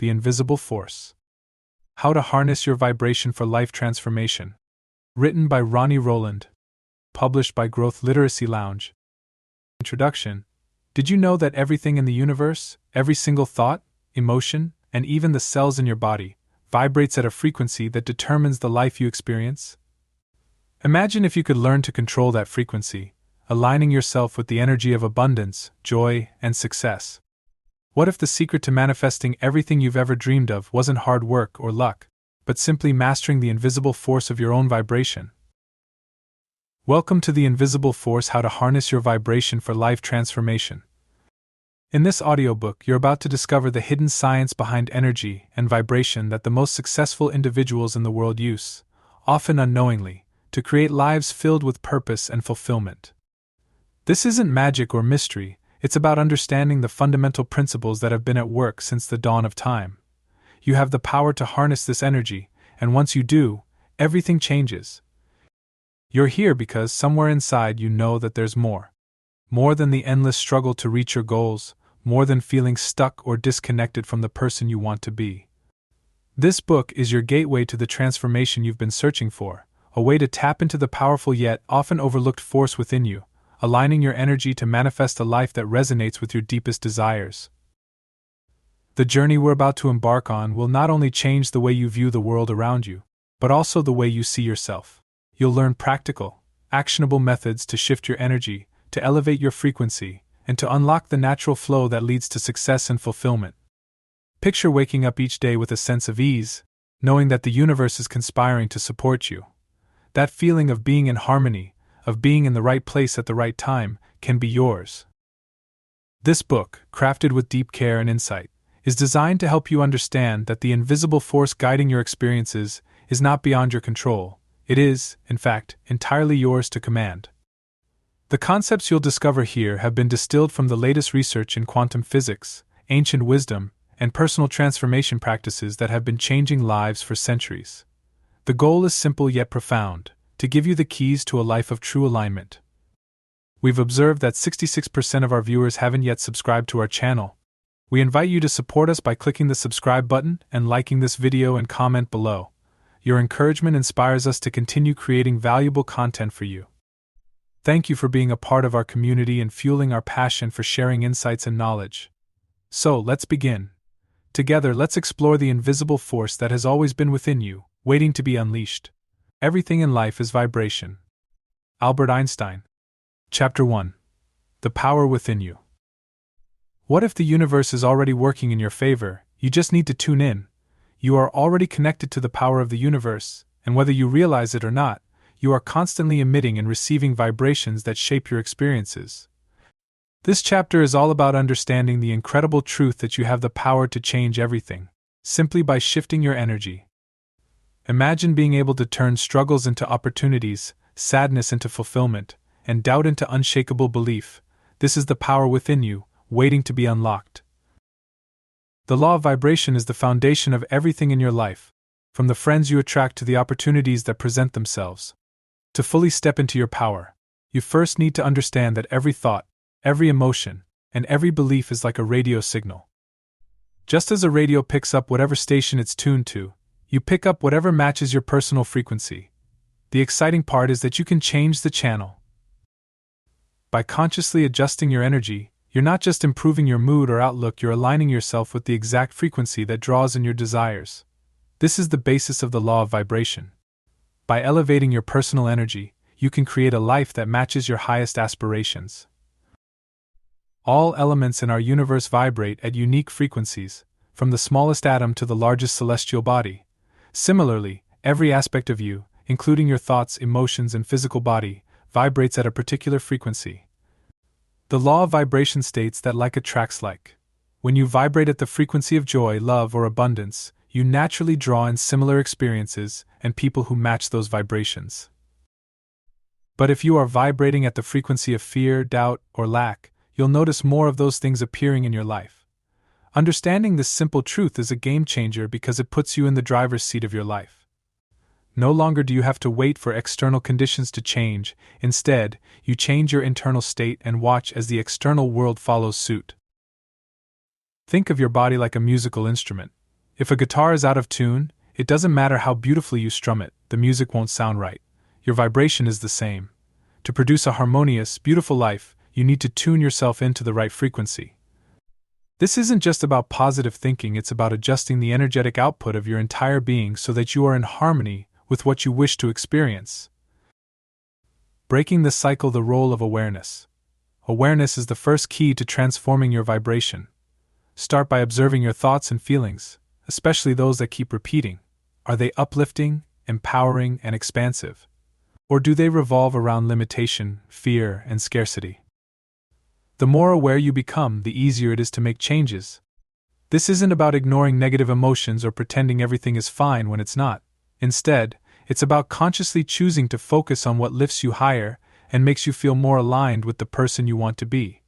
The Invisible Force. How to Harness Your Vibration for Life Transformation. Written by Ronnie Rowland. Published by Growth Literacy Lounge. Introduction. Did you know that everything in the universe, every single thought, emotion, and even the cells in your body, vibrates at a frequency that determines the life you experience? Imagine if you could learn to control that frequency, aligning yourself with the energy of abundance, joy, and success. What if the secret to manifesting everything you've ever dreamed of wasn't hard work or luck, but simply mastering the invisible force of your own vibration? Welcome to The Invisible Force: How to Harness Your Vibration for Life Transformation. In this audiobook, you're about to discover the hidden science behind energy and vibration that the most successful individuals in the world use, often unknowingly, to create lives filled with purpose and fulfillment. This isn't magic or mystery, it's about understanding the fundamental principles that have been at work since the dawn of time. You have the power to harness this energy, and once you do, everything changes. You're here because somewhere inside you know that there's more. More than the endless struggle to reach your goals, more than feeling stuck or disconnected from the person you want to be. This book is your gateway to the transformation you've been searching for, a way to tap into the powerful yet often overlooked force within you, aligning your energy to manifest a life that resonates with your deepest desires. The journey we're about to embark on will not only change the way you view the world around you, but also the way you see yourself. You'll learn practical, actionable methods to shift your energy, to elevate your frequency, and to unlock the natural flow that leads to success and fulfillment. Picture waking up each day with a sense of ease, knowing that the universe is conspiring to support you. That feeling of being in harmony, of being in the right place at the right time, can be yours. This book, crafted with deep care and insight, is designed to help you understand that the invisible force guiding your experiences is not beyond your control. It is, in fact, entirely yours to command. The concepts you'll discover here have been distilled from the latest research in quantum physics, ancient wisdom, and personal transformation practices that have been changing lives for centuries. The goal is simple yet profound: to give you the keys to a life of true alignment. We've observed that 66% of our viewers haven't yet subscribed to our channel. We invite you to support us by clicking the subscribe button and liking this video and comment below. Your encouragement inspires us to continue creating valuable content for you. Thank you for being a part of our community and fueling our passion for sharing insights and knowledge. So, let's begin. Together, let's explore the invisible force that has always been within you, waiting to be unleashed. Everything in life is vibration. Albert Einstein. Chapter 1. The Power Within You. What if the universe is already working in your favor? You just need to tune in. You are already connected to the power of the universe, and whether you realize it or not, you are constantly emitting and receiving vibrations that shape your experiences. This chapter is all about understanding the incredible truth that you have the power to change everything, simply by shifting your energy. Imagine being able to turn struggles into opportunities, sadness into fulfillment, and doubt into unshakable belief. This is the power within you, waiting to be unlocked. The law of vibration is the foundation of everything in your life, from the friends you attract to the opportunities that present themselves. To fully step into your power, you first need to understand that every thought, every emotion, and every belief is like a radio signal. Just as a radio picks up whatever station it's tuned to, you pick up whatever matches your personal frequency. The exciting part is that you can change the channel. By consciously adjusting your energy, you're not just improving your mood or outlook, you're aligning yourself with the exact frequency that draws in your desires. This is the basis of the law of vibration. By elevating your personal energy, you can create a life that matches your highest aspirations. All elements in our universe vibrate at unique frequencies, from the smallest atom to the largest celestial body. Similarly, every aspect of you, including your thoughts, emotions, and physical body, vibrates at a particular frequency. The law of vibration states that like attracts like. When you vibrate at the frequency of joy, love, or abundance, you naturally draw in similar experiences and people who match those vibrations. But if you are vibrating at the frequency of fear, doubt, or lack, you'll notice more of those things appearing in your life. Understanding this simple truth is a game changer because it puts you in the driver's seat of your life. No longer do you have to wait for external conditions to change. Instead, you change your internal state and watch as the external world follows suit. Think of your body like a musical instrument. If a guitar is out of tune, it doesn't matter how beautifully you strum it, the music won't sound right. Your vibration is the same. To produce a harmonious, beautiful life, you need to tune yourself into the right frequency. This isn't just about positive thinking, it's about adjusting the energetic output of your entire being so that you are in harmony with what you wish to experience. Breaking the cycle, the role of awareness. Awareness is the first key to transforming your vibration. Start by observing your thoughts and feelings, especially those that keep repeating. Are they uplifting, empowering, and expansive? Or do they revolve around limitation, fear, and scarcity? The more aware you become, the easier it is to make changes. This isn't about ignoring negative emotions or pretending everything is fine when it's not. Instead, it's about consciously choosing to focus on what lifts you higher and makes you feel more aligned with the person you want to be.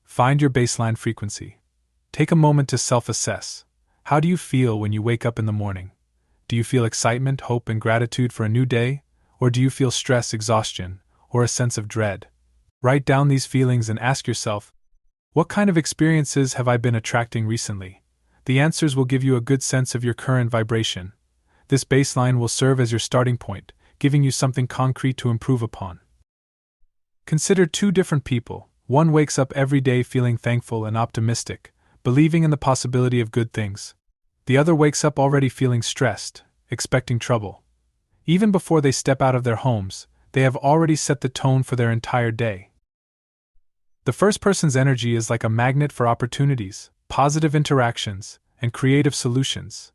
Find your baseline frequency. Take a moment to self-assess. How do you feel when you wake up in the morning? Do you feel excitement, hope, and gratitude for a new day? Or do you feel stress, exhaustion, or a sense of dread? Write down these feelings and ask yourself, what kind of experiences have I been attracting recently? The answers will give you a good sense of your current vibration. This baseline will serve as your starting point, giving you something concrete to improve upon. Consider two different people. One wakes up every day feeling thankful and optimistic, believing in the possibility of good things. The other wakes up already feeling stressed, expecting trouble. Even before they step out of their homes, they have already set the tone for their entire day. The first person's energy is like a magnet for opportunities, positive interactions, and creative solutions.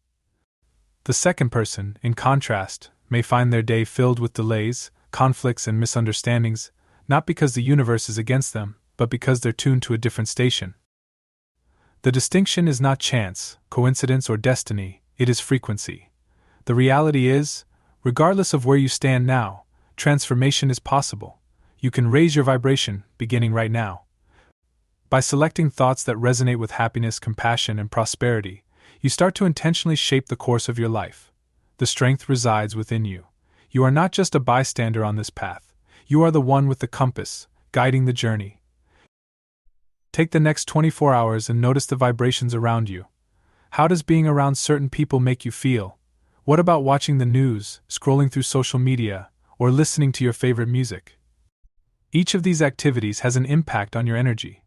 The second person, in contrast, may find their day filled with delays, conflicts, and misunderstandings, not because the universe is against them, but because they're tuned to a different station. The distinction is not chance, coincidence, or destiny, it is frequency. The reality is, regardless of where you stand now, transformation is possible. You can raise your vibration, beginning right now. By selecting thoughts that resonate with happiness, compassion, and prosperity, you start to intentionally shape the course of your life. The strength resides within you. You are not just a bystander on this path. You are the one with the compass, guiding the journey. Take the next 24 hours and notice the vibrations around you. How does being around certain people make you feel? What about watching the news, scrolling through social media, or listening to your favorite music? Each of these activities has an impact on your energy.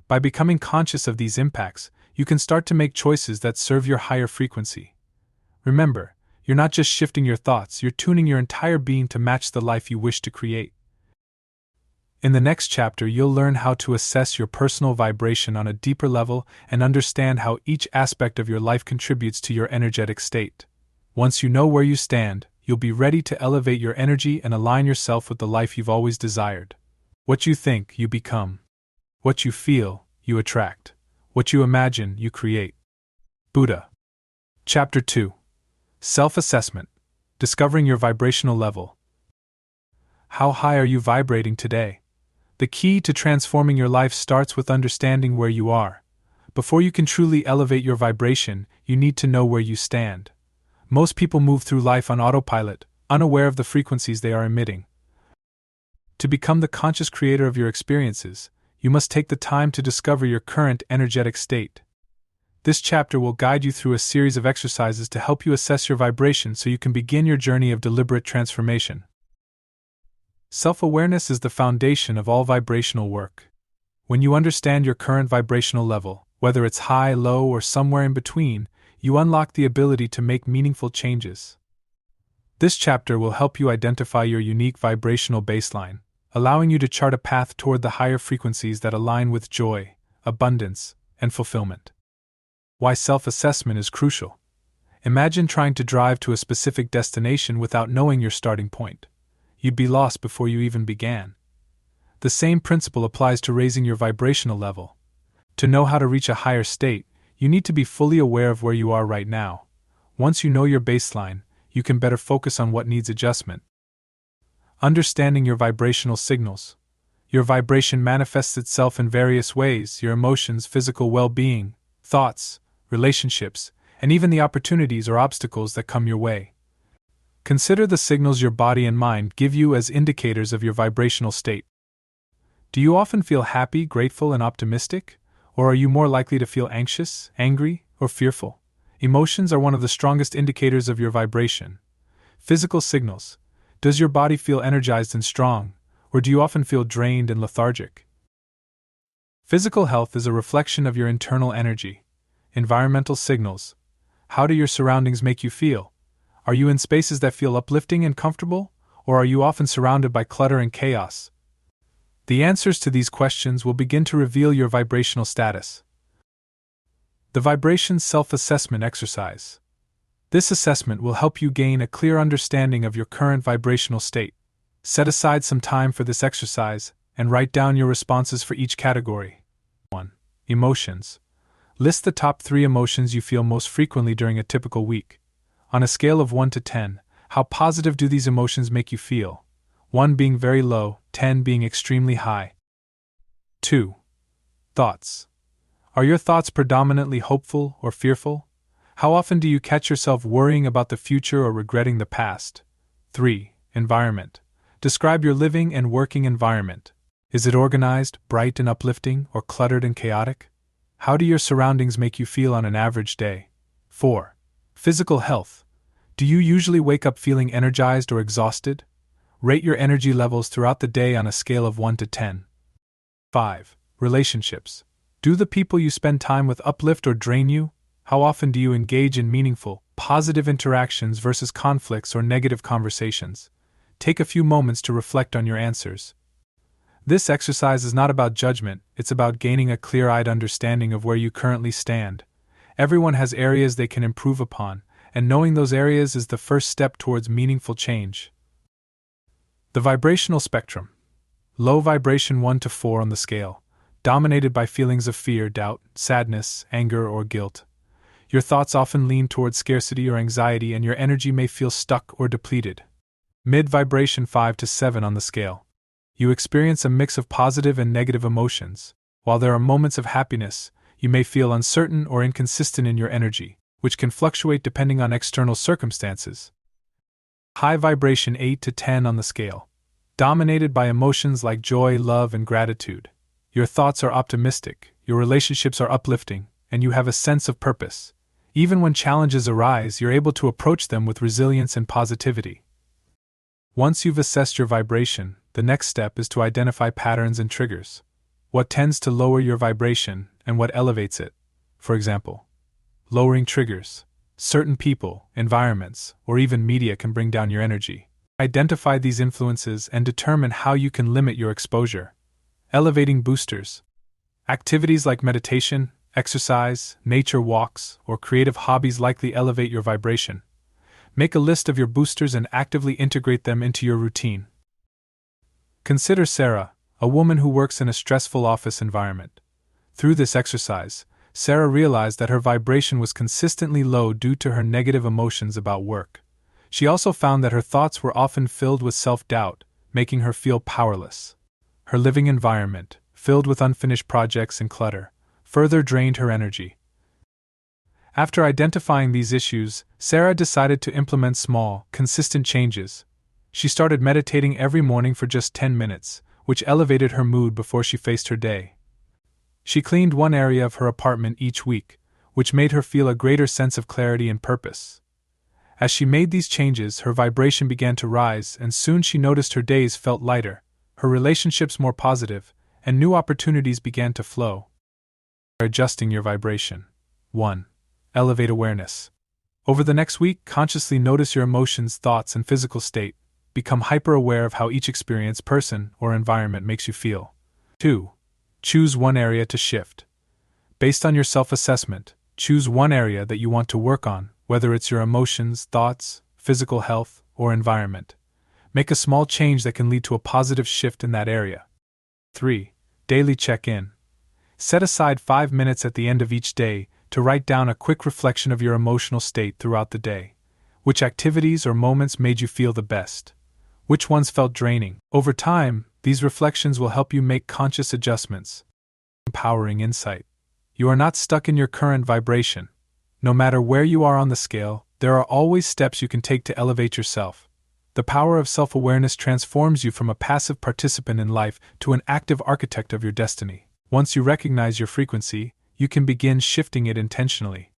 By becoming conscious of these impacts, you can start to make choices that serve your higher frequency. Remember, you're not just shifting your thoughts, you're tuning your entire being to match the life you wish to create. In the next chapter, you'll learn how to assess your personal vibration on a deeper level and understand how each aspect of your life contributes to your energetic state. Once you know where you stand, you'll be ready to elevate your energy and align yourself with the life you've always desired. What you think, you become. What you feel, you attract. What you imagine, you create. Buddha. Chapter 2. Self-assessment. Discovering your vibrational level. How high are you vibrating today? The key to transforming your life starts with understanding where you are. Before you can truly elevate your vibration, you need to know where you stand. Most people move through life on autopilot, unaware of the frequencies they are emitting. To become the conscious creator of your experiences, you must take the time to discover your current energetic state. This chapter will guide you through a series of exercises to help you assess your vibration so you can begin your journey of deliberate transformation. Self-awareness is the foundation of all vibrational work. When you understand your current vibrational level, whether it's high, low, or somewhere in between, you unlock the ability to make meaningful changes. This chapter will help you identify your unique vibrational baseline, allowing you to chart a path toward the higher frequencies that align with joy, abundance, and fulfillment. Why self-assessment is crucial. Imagine trying to drive to a specific destination without knowing your starting point. You'd be lost before you even began. The same principle applies to raising your vibrational level. To know how to reach a higher state, you need to be fully aware of where you are right now. Once you know your baseline, you can better focus on what needs adjustment. Understanding your vibrational signals. Your vibration manifests itself in various ways: your emotions, physical well-being, thoughts, relationships, and even the opportunities or obstacles that come your way. Consider the signals your body and mind give you as indicators of your vibrational state. Do you often feel happy, grateful, and optimistic? Or are you more likely to feel anxious, angry, or fearful? Emotions are one of the strongest indicators of your vibration. Physical signals. Does your body feel energized and strong, or do you often feel drained and lethargic? Physical health is a reflection of your internal energy. Environmental signals. How do your surroundings make you feel? Are you in spaces that feel uplifting and comfortable, or are you often surrounded by clutter and chaos? The answers to these questions will begin to reveal your vibrational status. The Vibration Self-Assessment Exercise. This assessment will help you gain a clear understanding of your current vibrational state. Set aside some time for this exercise and write down your responses for each category. 1. Emotions. List the top 3 emotions you feel most frequently during a typical week. On a scale of 1 to 10, how positive do these emotions make you feel? 1 being very low, 10 being extremely high. 2. Thoughts. Are your thoughts predominantly hopeful or fearful? How often do you catch yourself worrying about the future or regretting the past? 3. Environment. Describe your living and working environment. Is it organized, bright and uplifting, or cluttered and chaotic? How do your surroundings make you feel on an average day? 4. Physical health. Do you usually wake up feeling energized or exhausted? Rate your energy levels throughout the day on a scale of 1 to 10. 5. Relationships. Do the people you spend time with uplift or drain you? How often do you engage in meaningful, positive interactions versus conflicts or negative conversations? Take a few moments to reflect on your answers. This exercise is not about judgment, it's about gaining a clear-eyed understanding of where you currently stand. Everyone has areas they can improve upon, and knowing those areas is the first step towards meaningful change. The vibrational spectrum. Low vibration 1 to 4 on the scale, dominated by feelings of fear, doubt, sadness, anger, or guilt. Your thoughts often lean towards scarcity or anxiety, and your energy may feel stuck or depleted. Mid vibration 5 to 7 on the scale. You experience a mix of positive and negative emotions. While there are moments of happiness, you may feel uncertain or inconsistent in your energy, which can fluctuate depending on external circumstances. High vibration 8 to 10 on the scale. Dominated by emotions like joy, love, and gratitude. Your thoughts are optimistic, your relationships are uplifting, and you have a sense of purpose. Even when challenges arise, you're able to approach them with resilience and positivity. Once you've assessed your vibration, the next step is to identify patterns and triggers. What tends to lower your vibration and what elevates it? For example, lowering triggers. Certain people, environments, or even media can bring down your energy. Identify these influences and determine how you can limit your exposure. Elevating boosters. Activities like meditation, exercise, nature walks, or creative hobbies likely elevate your vibration. Make a list of your boosters and actively integrate them into your routine. Consider Sarah, a woman who works in a stressful office environment. Through this exercise, Sarah realized that her vibration was consistently low due to her negative emotions about work. She also found that her thoughts were often filled with self-doubt, making her feel powerless. Her living environment, filled with unfinished projects and clutter, further drained her energy. After identifying these issues, Sarah decided to implement small, consistent changes. She started meditating every morning for just 10 minutes, which elevated her mood before she faced her day. She cleaned one area of her apartment each week, which made her feel a greater sense of clarity and purpose. As she made these changes, her vibration began to rise, and soon she noticed her days felt lighter, her relationships more positive, and new opportunities began to flow. Adjusting your vibration. 1. Elevate awareness. Over the next week, consciously notice your emotions, thoughts, and physical state. Become hyper-aware of how each experience, person, or environment makes you feel. 2. Choose one area to shift. Based on your self-assessment, choose one area that you want to work on, whether it's your emotions, thoughts, physical health, or environment. Make a small change that can lead to a positive shift in that area. 3. Daily check-in. Set aside 5 minutes at the end of each day to write down a quick reflection of your emotional state throughout the day. Which activities or moments made you feel the best? Which ones felt draining? Over time, these reflections will help you make conscious adjustments. Empowering insight. You are not stuck in your current vibration. No matter where you are on the scale, there are always steps you can take to elevate yourself. The power of self-awareness transforms you from a passive participant in life to an active architect of your destiny. Once you recognize your frequency, you can begin shifting it intentionally.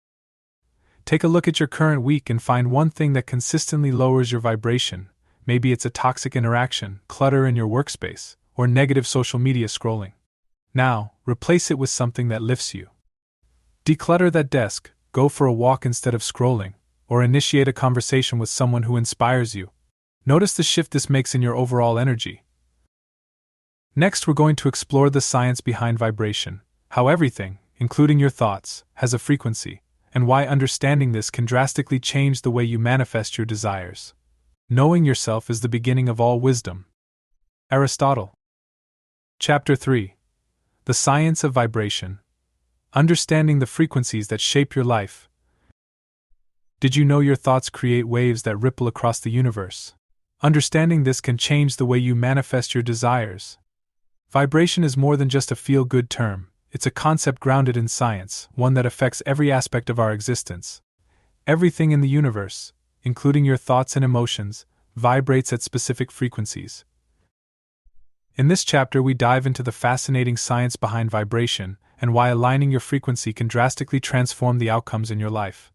Take a look at your current week and find one thing that consistently lowers your vibration. Maybe it's a toxic interaction, clutter in your workspace, or negative social media scrolling. Now, replace it with something that lifts you. Declutter that desk, go for a walk instead of scrolling, or initiate a conversation with someone who inspires you. Notice the shift this makes in your overall energy. Next, we're going to explore the science behind vibration, how everything, including your thoughts, has a frequency, and why understanding this can drastically change the way you manifest your desires. Knowing yourself is the beginning of all wisdom. Aristotle. Chapter 3. The Science of Vibration. Understanding the frequencies that shape your life. Did you know your thoughts create waves that ripple across the universe? Understanding this can change the way you manifest your desires. Vibration is more than just a feel-good term. It's a concept grounded in science, one that affects every aspect of our existence. Everything in the universe, including your thoughts and emotions, vibrates at specific frequencies. In this chapter, we dive into the fascinating science behind vibration and why aligning your frequency can drastically transform the outcomes in your life.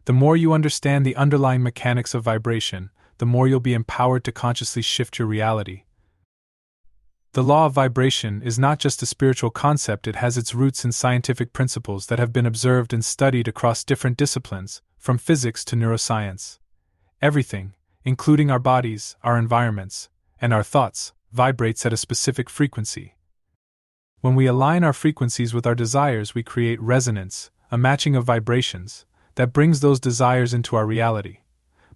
The more you understand the underlying mechanics of vibration, the more you'll be empowered to consciously shift your reality. The law of vibration is not just a spiritual concept, it has its roots in scientific principles that have been observed and studied across different disciplines, from physics to neuroscience. Everything, including our bodies, our environments, and our thoughts, vibrates at a specific frequency. When we align our frequencies with our desires, we create resonance, a matching of vibrations, that brings those desires into our reality.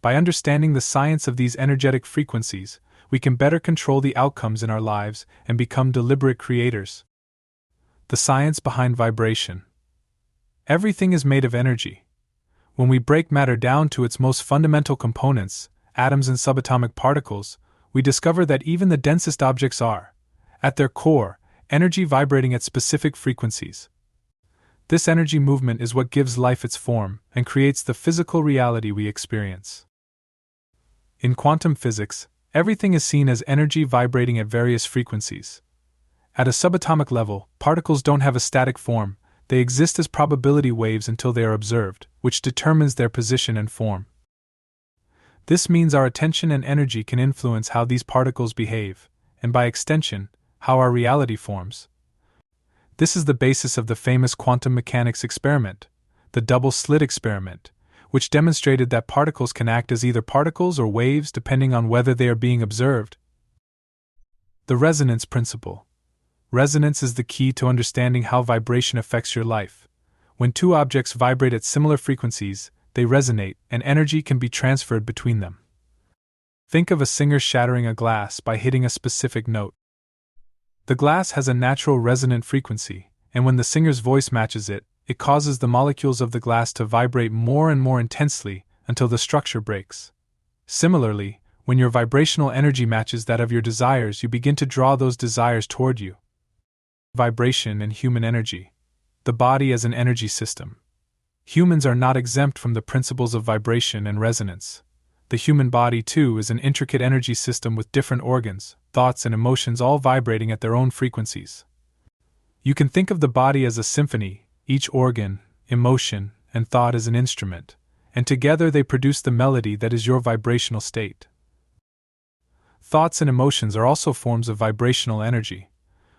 By understanding the science of these energetic frequencies, we can better control the outcomes in our lives and become deliberate creators. The science behind vibration. Everything is made of energy. When we break matter down to its most fundamental components, atoms and subatomic particles, we discover that even the densest objects are, at their core, energy vibrating at specific frequencies. This energy movement is what gives life its form and creates the physical reality we experience. In quantum physics, everything is seen as energy vibrating at various frequencies. At a subatomic level, particles don't have a static form, they exist as probability waves until they are observed, which determines their position and form. This means our attention and energy can influence how these particles behave, and by extension, how our reality forms. This is the basis of the famous quantum mechanics experiment, the double-slit experiment, which demonstrated that particles can act as either particles or waves depending on whether they are being observed. The resonance principle. Resonance is the key to understanding how vibration affects your life. When two objects vibrate at similar frequencies, they resonate, and energy can be transferred between them. Think of a singer shattering a glass by hitting a specific note. The glass has a natural resonant frequency, and when the singer's voice matches it, it causes the molecules of the glass to vibrate more and more intensely until the structure breaks. Similarly, when your vibrational energy matches that of your desires, you begin to draw those desires toward you. Vibration and human energy. The body as an energy system. Humans are not exempt from the principles of vibration and resonance. The human body, too, is an intricate energy system with different organs, thoughts, and emotions all vibrating at their own frequencies. You can think of the body as a symphony, each organ, emotion, and thought as an instrument, and together they produce the melody that is your vibrational state. Thoughts and emotions are also forms of vibrational energy.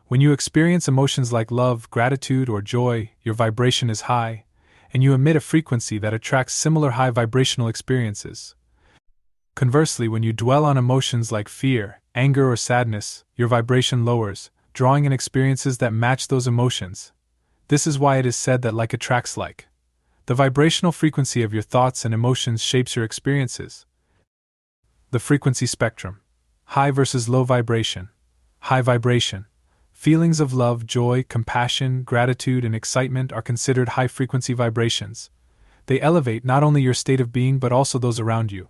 When you experience emotions like love, gratitude, or joy, your vibration is high, and you emit a frequency that attracts similar high vibrational experiences. Conversely, when you dwell on emotions like fear, anger, or sadness, your vibration lowers, drawing in experiences that match those emotions. This is why it is said that like attracts like. The vibrational frequency of your thoughts and emotions shapes your experiences. The frequency spectrum. High versus low vibration. High vibration. Feelings of love, joy, compassion, gratitude, and excitement are considered high-frequency vibrations. They elevate not only your state of being but also those around you.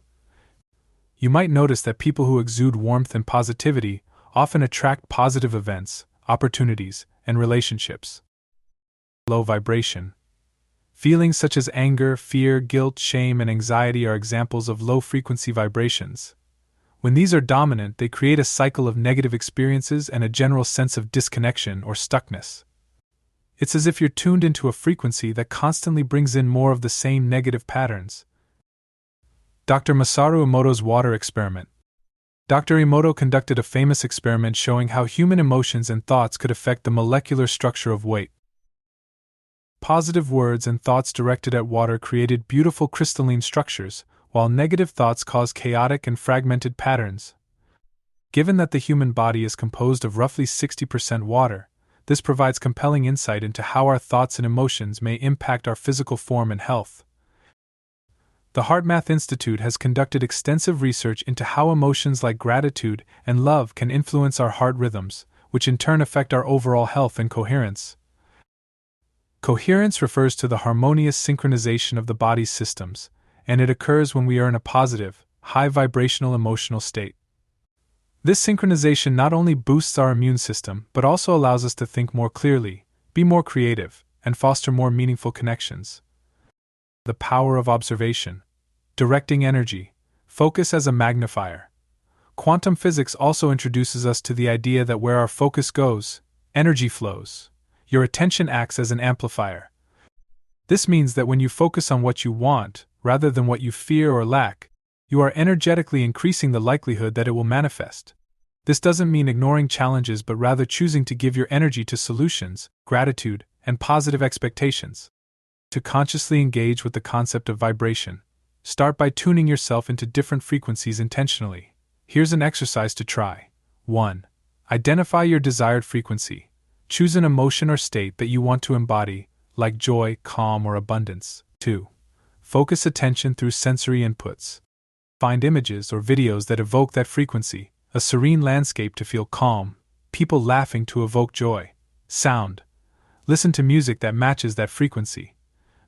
You might notice that people who exude warmth and positivity often attract positive events, opportunities, and relationships. Low vibration. Feelings such as anger, fear, guilt, shame, and anxiety are examples of low-frequency vibrations. When these are dominant, they create a cycle of negative experiences and a general sense of disconnection or stuckness. It's as if you're tuned into a frequency that constantly brings in more of the same negative patterns. Dr. Masaru Emoto's water experiment. Dr. Emoto conducted a famous experiment showing how human emotions and thoughts could affect the molecular structure of weight. Positive words and thoughts directed at water created beautiful crystalline structures, while negative thoughts caused chaotic and fragmented patterns. Given that the human body is composed of roughly 60% water, this provides compelling insight into how our thoughts and emotions may impact our physical form and health. The HeartMath Institute has conducted extensive research into how emotions like gratitude and love can influence our heart rhythms, which in turn affect our overall health and coherence. Coherence refers to the harmonious synchronization of the body's systems, and it occurs when we are in a positive, high vibrational emotional state. This synchronization not only boosts our immune system but also allows us to think more clearly, be more creative, and foster more meaningful connections. The power of observation. Directing energy. Focus as a magnifier. Quantum physics also introduces us to the idea that where our focus goes, energy flows. Your attention acts as an amplifier. This means that when you focus on what you want, rather than what you fear or lack, you are energetically increasing the likelihood that it will manifest. This doesn't mean ignoring challenges but rather choosing to give your energy to solutions, gratitude, and positive expectations. To consciously engage with the concept of vibration, start by tuning yourself into different frequencies intentionally. Here's an exercise to try. 1. Identify your desired frequency. Choose an emotion or state that you want to embody, like joy, calm, or abundance. 2. Focus attention through sensory inputs. Find images or videos that evoke that frequency, a serene landscape to feel calm, people laughing to evoke joy. Sound. Listen to music that matches that frequency.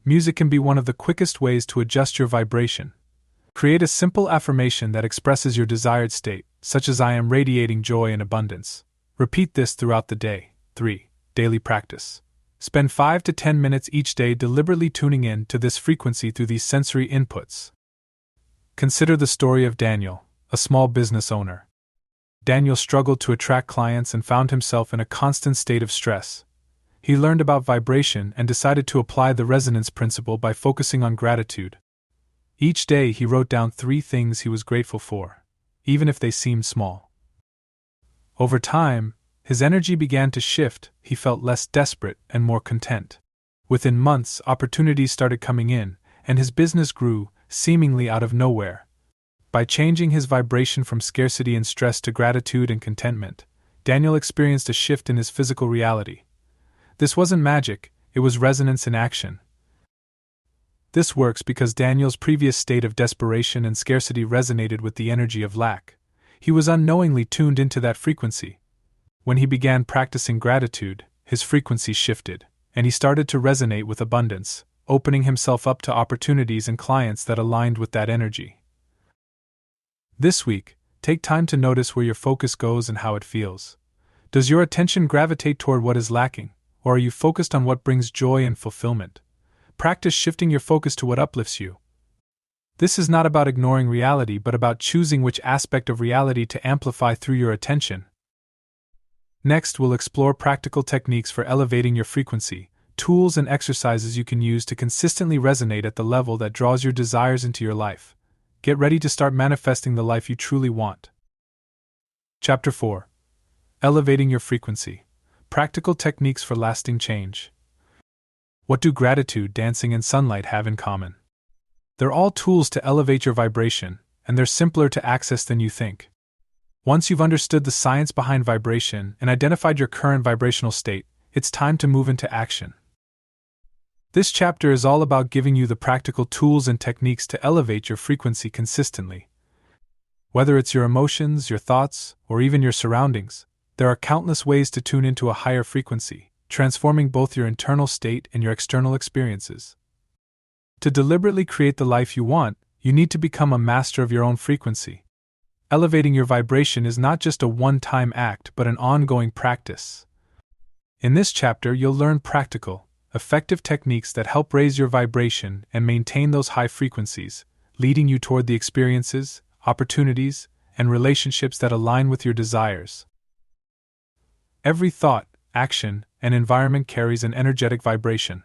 Music can be one of the quickest ways to adjust your vibration. Create a simple affirmation that expresses your desired state, such as I am radiating joy and abundance. Repeat this throughout the day. 3. Daily practice. Spend 5 to 10 minutes each day deliberately tuning in to this frequency through these sensory inputs. Consider the story of Daniel, a small business owner. Daniel struggled to attract clients and found himself in a constant state of stress. He learned about vibration and decided to apply the resonance principle by focusing on gratitude. Each day he wrote down 3 things he was grateful for, even if they seemed small. Over time, his energy began to shift, he felt less desperate and more content. Within months, opportunities started coming in, and his business grew, seemingly out of nowhere. By changing his vibration from scarcity and stress to gratitude and contentment, Daniel experienced a shift in his physical reality. This wasn't magic, it was resonance in action. This works because Daniel's previous state of desperation and scarcity resonated with the energy of lack. He was unknowingly tuned into that frequency. When he began practicing gratitude, his frequency shifted, and he started to resonate with abundance, opening himself up to opportunities and clients that aligned with that energy. This week, take time to notice where your focus goes and how it feels. Does your attention gravitate toward what is lacking, or are you focused on what brings joy and fulfillment? Practice shifting your focus to what uplifts you. This is not about ignoring reality but about choosing which aspect of reality to amplify through your attention. Next, we'll explore practical techniques for elevating your frequency, tools and exercises you can use to consistently resonate at the level that draws your desires into your life. Get ready to start manifesting the life you truly want. Chapter 4. Elevating your frequency. Practical techniques for lasting change. What do gratitude, dancing, and sunlight have in common? They're all tools to elevate your vibration, and they're simpler to access than you think. Once you've understood the science behind vibration and identified your current vibrational state, it's time to move into action. This chapter is all about giving you the practical tools and techniques to elevate your frequency consistently. Whether it's your emotions, your thoughts, or even your surroundings, there are countless ways to tune into a higher frequency, transforming both your internal state and your external experiences. To deliberately create the life you want, you need to become a master of your own frequency. Elevating your vibration is not just a one-time act but an ongoing practice. In this chapter, you'll learn practical, effective techniques that help raise your vibration and maintain those high frequencies, leading you toward the experiences, opportunities, and relationships that align with your desires. Every thought, action, and environment carries an energetic vibration.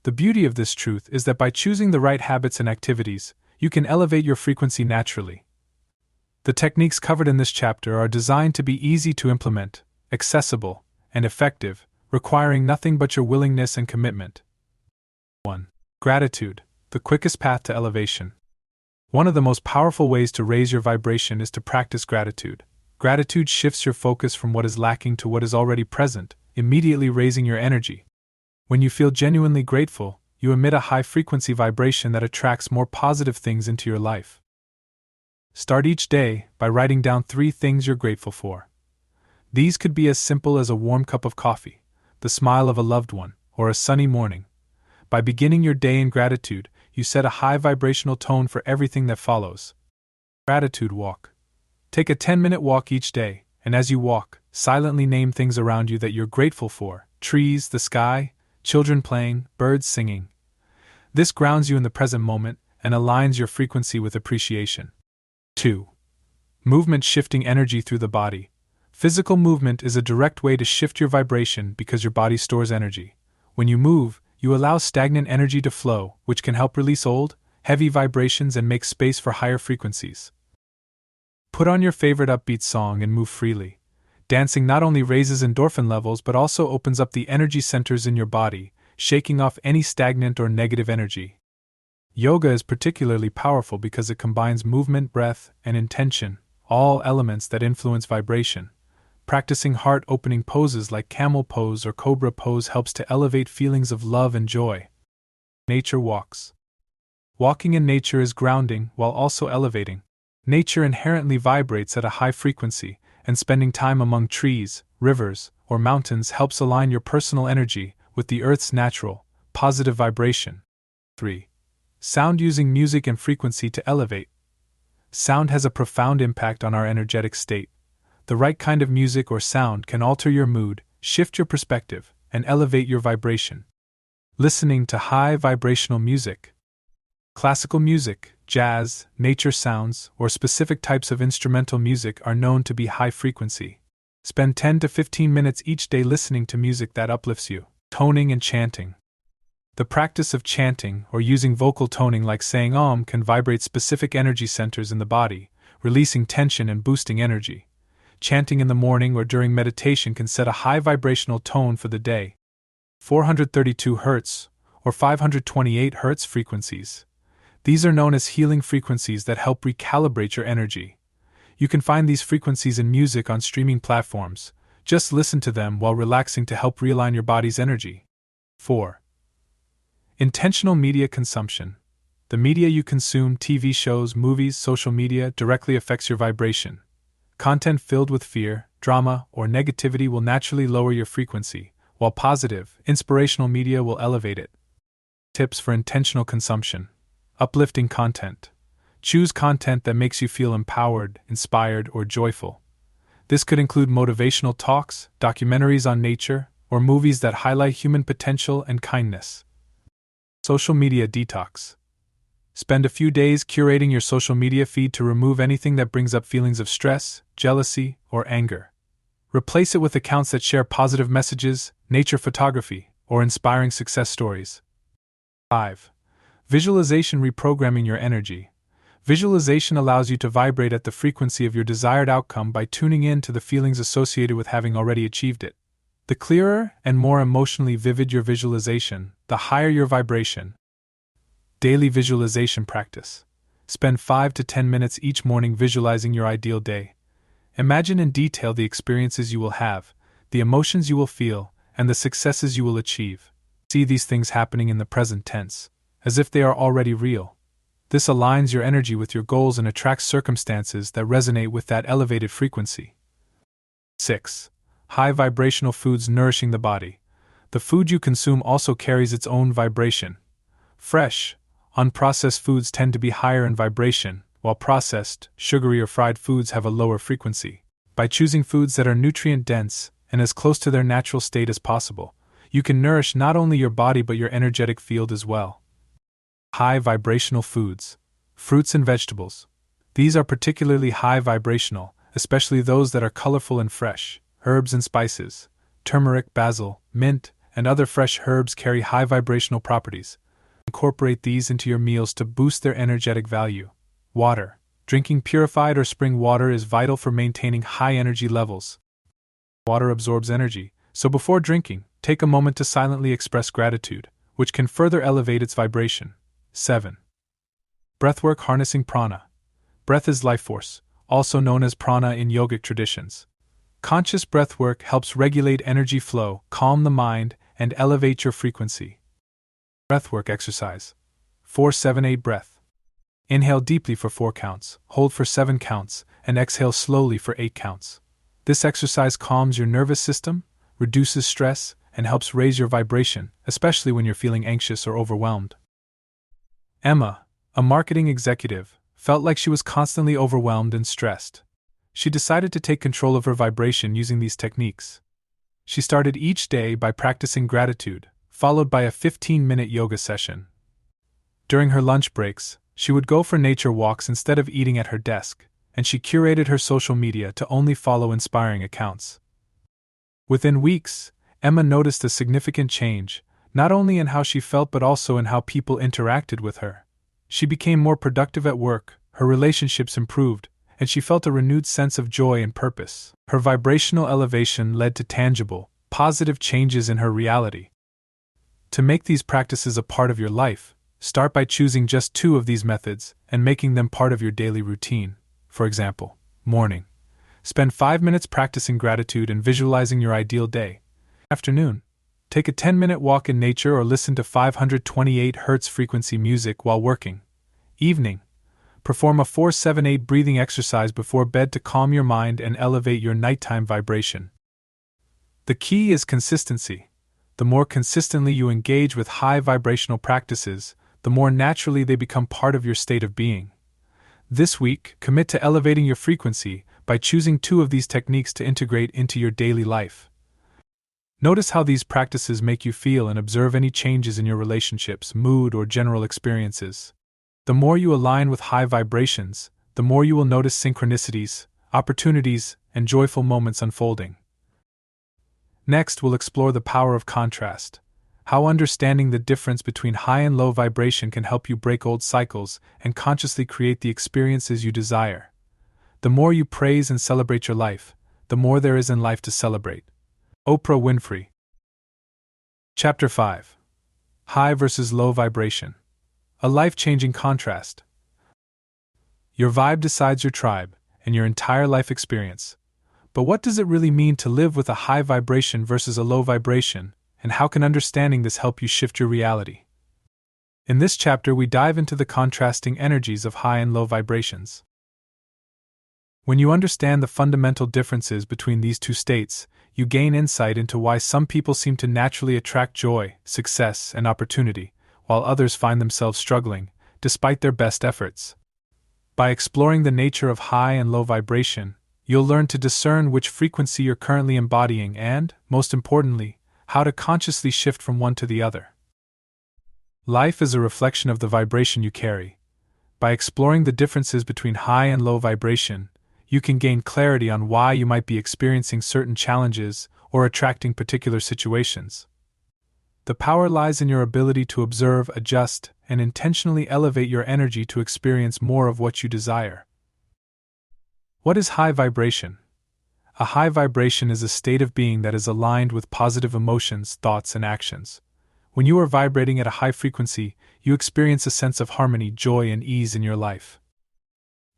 The beauty of this truth is that by choosing the right habits and activities, you can elevate your frequency naturally. The techniques covered in this chapter are designed to be easy to implement, accessible, and effective, requiring nothing but your willingness and commitment. 1. Gratitude, the quickest path to elevation. One of the most powerful ways to raise your vibration is to practice gratitude. Gratitude shifts your focus from what is lacking to what is already present, immediately raising your energy. When you feel genuinely grateful, you emit a high-frequency vibration that attracts more positive things into your life. Start each day by writing down 3 things you're grateful for. These could be as simple as a warm cup of coffee, the smile of a loved one, or a sunny morning. By beginning your day in gratitude, you set a high vibrational tone for everything that follows. Gratitude walk. Take a 10-minute walk each day, and as you walk, silently name things around you that you're grateful for: trees, the sky, children playing, birds singing. This grounds you in the present moment and aligns your frequency with appreciation. 2. Movement, shifting energy through the body. Physical movement is a direct way to shift your vibration because your body stores energy. When you move, you allow stagnant energy to flow, which can help release old, heavy vibrations and make space for higher frequencies. Put on your favorite upbeat song and move freely. Dancing not only raises endorphin levels but also opens up the energy centers in your body, shaking off any stagnant or negative energy. Yoga is particularly powerful because it combines movement, breath, and intention, all elements that influence vibration. Practicing heart-opening poses like camel pose or cobra pose helps to elevate feelings of love and joy. Nature walks. Walking in nature is grounding while also elevating. Nature inherently vibrates at a high frequency, and spending time among trees, rivers, or mountains helps align your personal energy with the Earth's natural, positive vibration. 3. Sound, using music and frequency to elevate. Sound has a profound impact on our energetic state. The right kind of music or sound can alter your mood, shift your perspective, and elevate your vibration. Listening to high vibrational music. Classical music, jazz, nature sounds, or specific types of instrumental music are known to be high frequency. Spend 10 to 15 minutes each day listening to music that uplifts you. Toning and chanting. The practice of chanting or using vocal toning like saying Om can vibrate specific energy centers in the body, releasing tension and boosting energy. Chanting in the morning or during meditation can set a high vibrational tone for the day. 432 Hz or 528 Hz frequencies. These are known as healing frequencies that help recalibrate your energy. You can find these frequencies in music on streaming platforms. Just listen to them while relaxing to help realign your body's energy. 4. Intentional media consumption. The media you consume, TV shows, movies, social media, directly affects your vibration. Content filled with fear, drama, or negativity will naturally lower your frequency, while positive, inspirational media will elevate it. Tips for intentional consumption. Uplifting content. Choose content that makes you feel empowered, inspired, or joyful. This could include motivational talks, documentaries on nature, or movies that highlight human potential and kindness. Social media detox. Spend a few days curating your social media feed to remove anything that brings up feelings of stress, jealousy, or anger. Replace it with accounts that share positive messages, nature photography, or inspiring success stories. 5. Visualization, reprogramming your energy. Visualization allows you to vibrate at the frequency of your desired outcome by tuning in to the feelings associated with having already achieved it. The clearer and more emotionally vivid your visualization, the higher your vibration. Daily visualization practice. Spend 5 to 10 minutes each morning visualizing your ideal day. Imagine in detail the experiences you will have, the emotions you will feel, and the successes you will achieve. See these things happening in the present tense, as if they are already real. This aligns your energy with your goals and attracts circumstances that resonate with that elevated frequency. 6. High vibrational foods, nourishing the body. The food you consume also carries its own vibration. Fresh, unprocessed foods tend to be higher in vibration, while processed, sugary or fried foods have a lower frequency. By choosing foods that are nutrient-dense and as close to their natural state as possible, you can nourish not only your body but your energetic field as well. High vibrational foods. Fruits and vegetables. These are particularly high vibrational, especially those that are colorful and fresh. Herbs and spices. turmeric, basil, mint, and other fresh herbs carry high vibrational properties. Incorporate these into your meals to boost their energetic value. Water. Drinking purified or spring water is vital for maintaining high energy levels. Water absorbs energy, so before drinking, take a moment to silently express gratitude, which can further elevate its vibration. 7. Breathwork harnessing prana. Breath is life force, also known as prana in yogic traditions. Conscious breathwork helps regulate energy flow, calm the mind, and elevate your frequency. Breathwork exercise. 4-7-8 breath. Inhale deeply for 4 counts, hold for 7 counts, and exhale slowly for 8 counts. This exercise calms your nervous system, reduces stress, and helps raise your vibration, especially when you're feeling anxious or overwhelmed. Emma, a marketing executive, felt like she was constantly overwhelmed and stressed. She decided to take control of her vibration using these techniques. She started each day by practicing gratitude, followed by a 15-minute yoga session. During her lunch breaks, she would go for nature walks instead of eating at her desk, and she curated her social media to only follow inspiring accounts. Within weeks, Emma noticed a significant change, not only in how she felt but also in how people interacted with her. She became more productive at work, her relationships improved, and she felt a renewed sense of joy and purpose. Her vibrational elevation led to tangible, positive changes in her reality. To make these practices a part of your life, start by choosing just 2 of these methods and making them part of your daily routine. For example, morning. Spend 5 minutes practicing gratitude and visualizing your ideal day. Afternoon. Take a 10-minute walk in nature or listen to 528 Hz frequency music while working. Evening. Perform a 4-7-8 breathing exercise before bed to calm your mind and elevate your nighttime vibration. The key is consistency. The more consistently you engage with high vibrational practices, the more naturally they become part of your state of being. This week, commit to elevating your frequency by choosing 2 of these techniques to integrate into your daily life. Notice how these practices make you feel and observe any changes in your relationships, mood, or general experiences. The more you align with high vibrations, the more you will notice synchronicities, opportunities, and joyful moments unfolding. Next, we'll explore the power of contrast. How understanding the difference between high and low vibration can help you break old cycles and consciously create the experiences you desire. The more you praise and celebrate your life, the more there is in life to celebrate. Oprah Winfrey. Chapter 5. High versus low vibration. A life-changing contrast. Your vibe decides your tribe and your entire life experience. But what does it really mean to live with a high vibration versus a low vibration, and how can understanding this help you shift your reality? In this chapter, we dive into the contrasting energies of high and low vibrations. When you understand the fundamental differences between these 2 states, you gain insight into why some people seem to naturally attract joy, success, and opportunity, while others find themselves struggling, despite their best efforts. By exploring the nature of high and low vibration, you'll learn to discern which frequency you're currently embodying and, most importantly, how to consciously shift from one to the other. Life is a reflection of the vibration you carry. By exploring the differences between high and low vibration, you can gain clarity on why you might be experiencing certain challenges or attracting particular situations. The power lies in your ability to observe, adjust, and intentionally elevate your energy to experience more of what you desire. What is high vibration? A high vibration is a state of being that is aligned with positive emotions, thoughts, and actions. When you are vibrating at a high frequency, you experience a sense of harmony, joy, and ease in your life.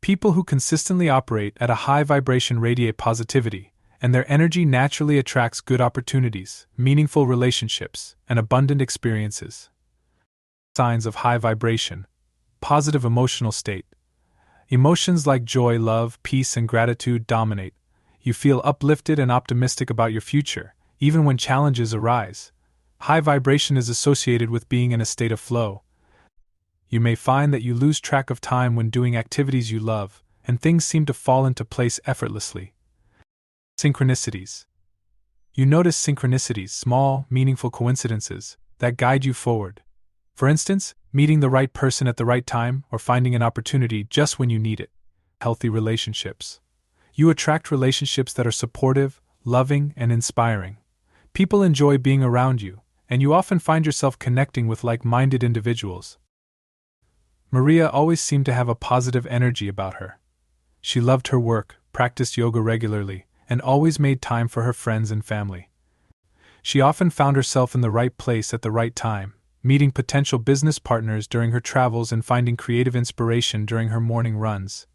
People who consistently operate at a high vibration radiate positivity, and their energy naturally attracts good opportunities, meaningful relationships, and abundant experiences. Signs of high vibration. Positive emotional state. Emotions like joy, love, peace, and gratitude dominate. You feel uplifted and optimistic about your future, even when challenges arise. High vibration is associated with being in a state of flow. You may find that you lose track of time when doing activities you love, and things seem to fall into place effortlessly. Synchronicities. You notice synchronicities, small, meaningful coincidences, that guide you forward. For instance, meeting the right person at the right time or finding an opportunity just when you need it. Healthy relationships. You attract relationships that are supportive, loving, and inspiring. People enjoy being around you, and you often find yourself connecting with like-minded individuals. Maria always seemed to have a positive energy about her. She loved her work, practiced yoga regularly, and always made time for her friends and family. She often found herself in the right place at the right time, meeting potential business partners during her travels and finding creative inspiration during her morning runs.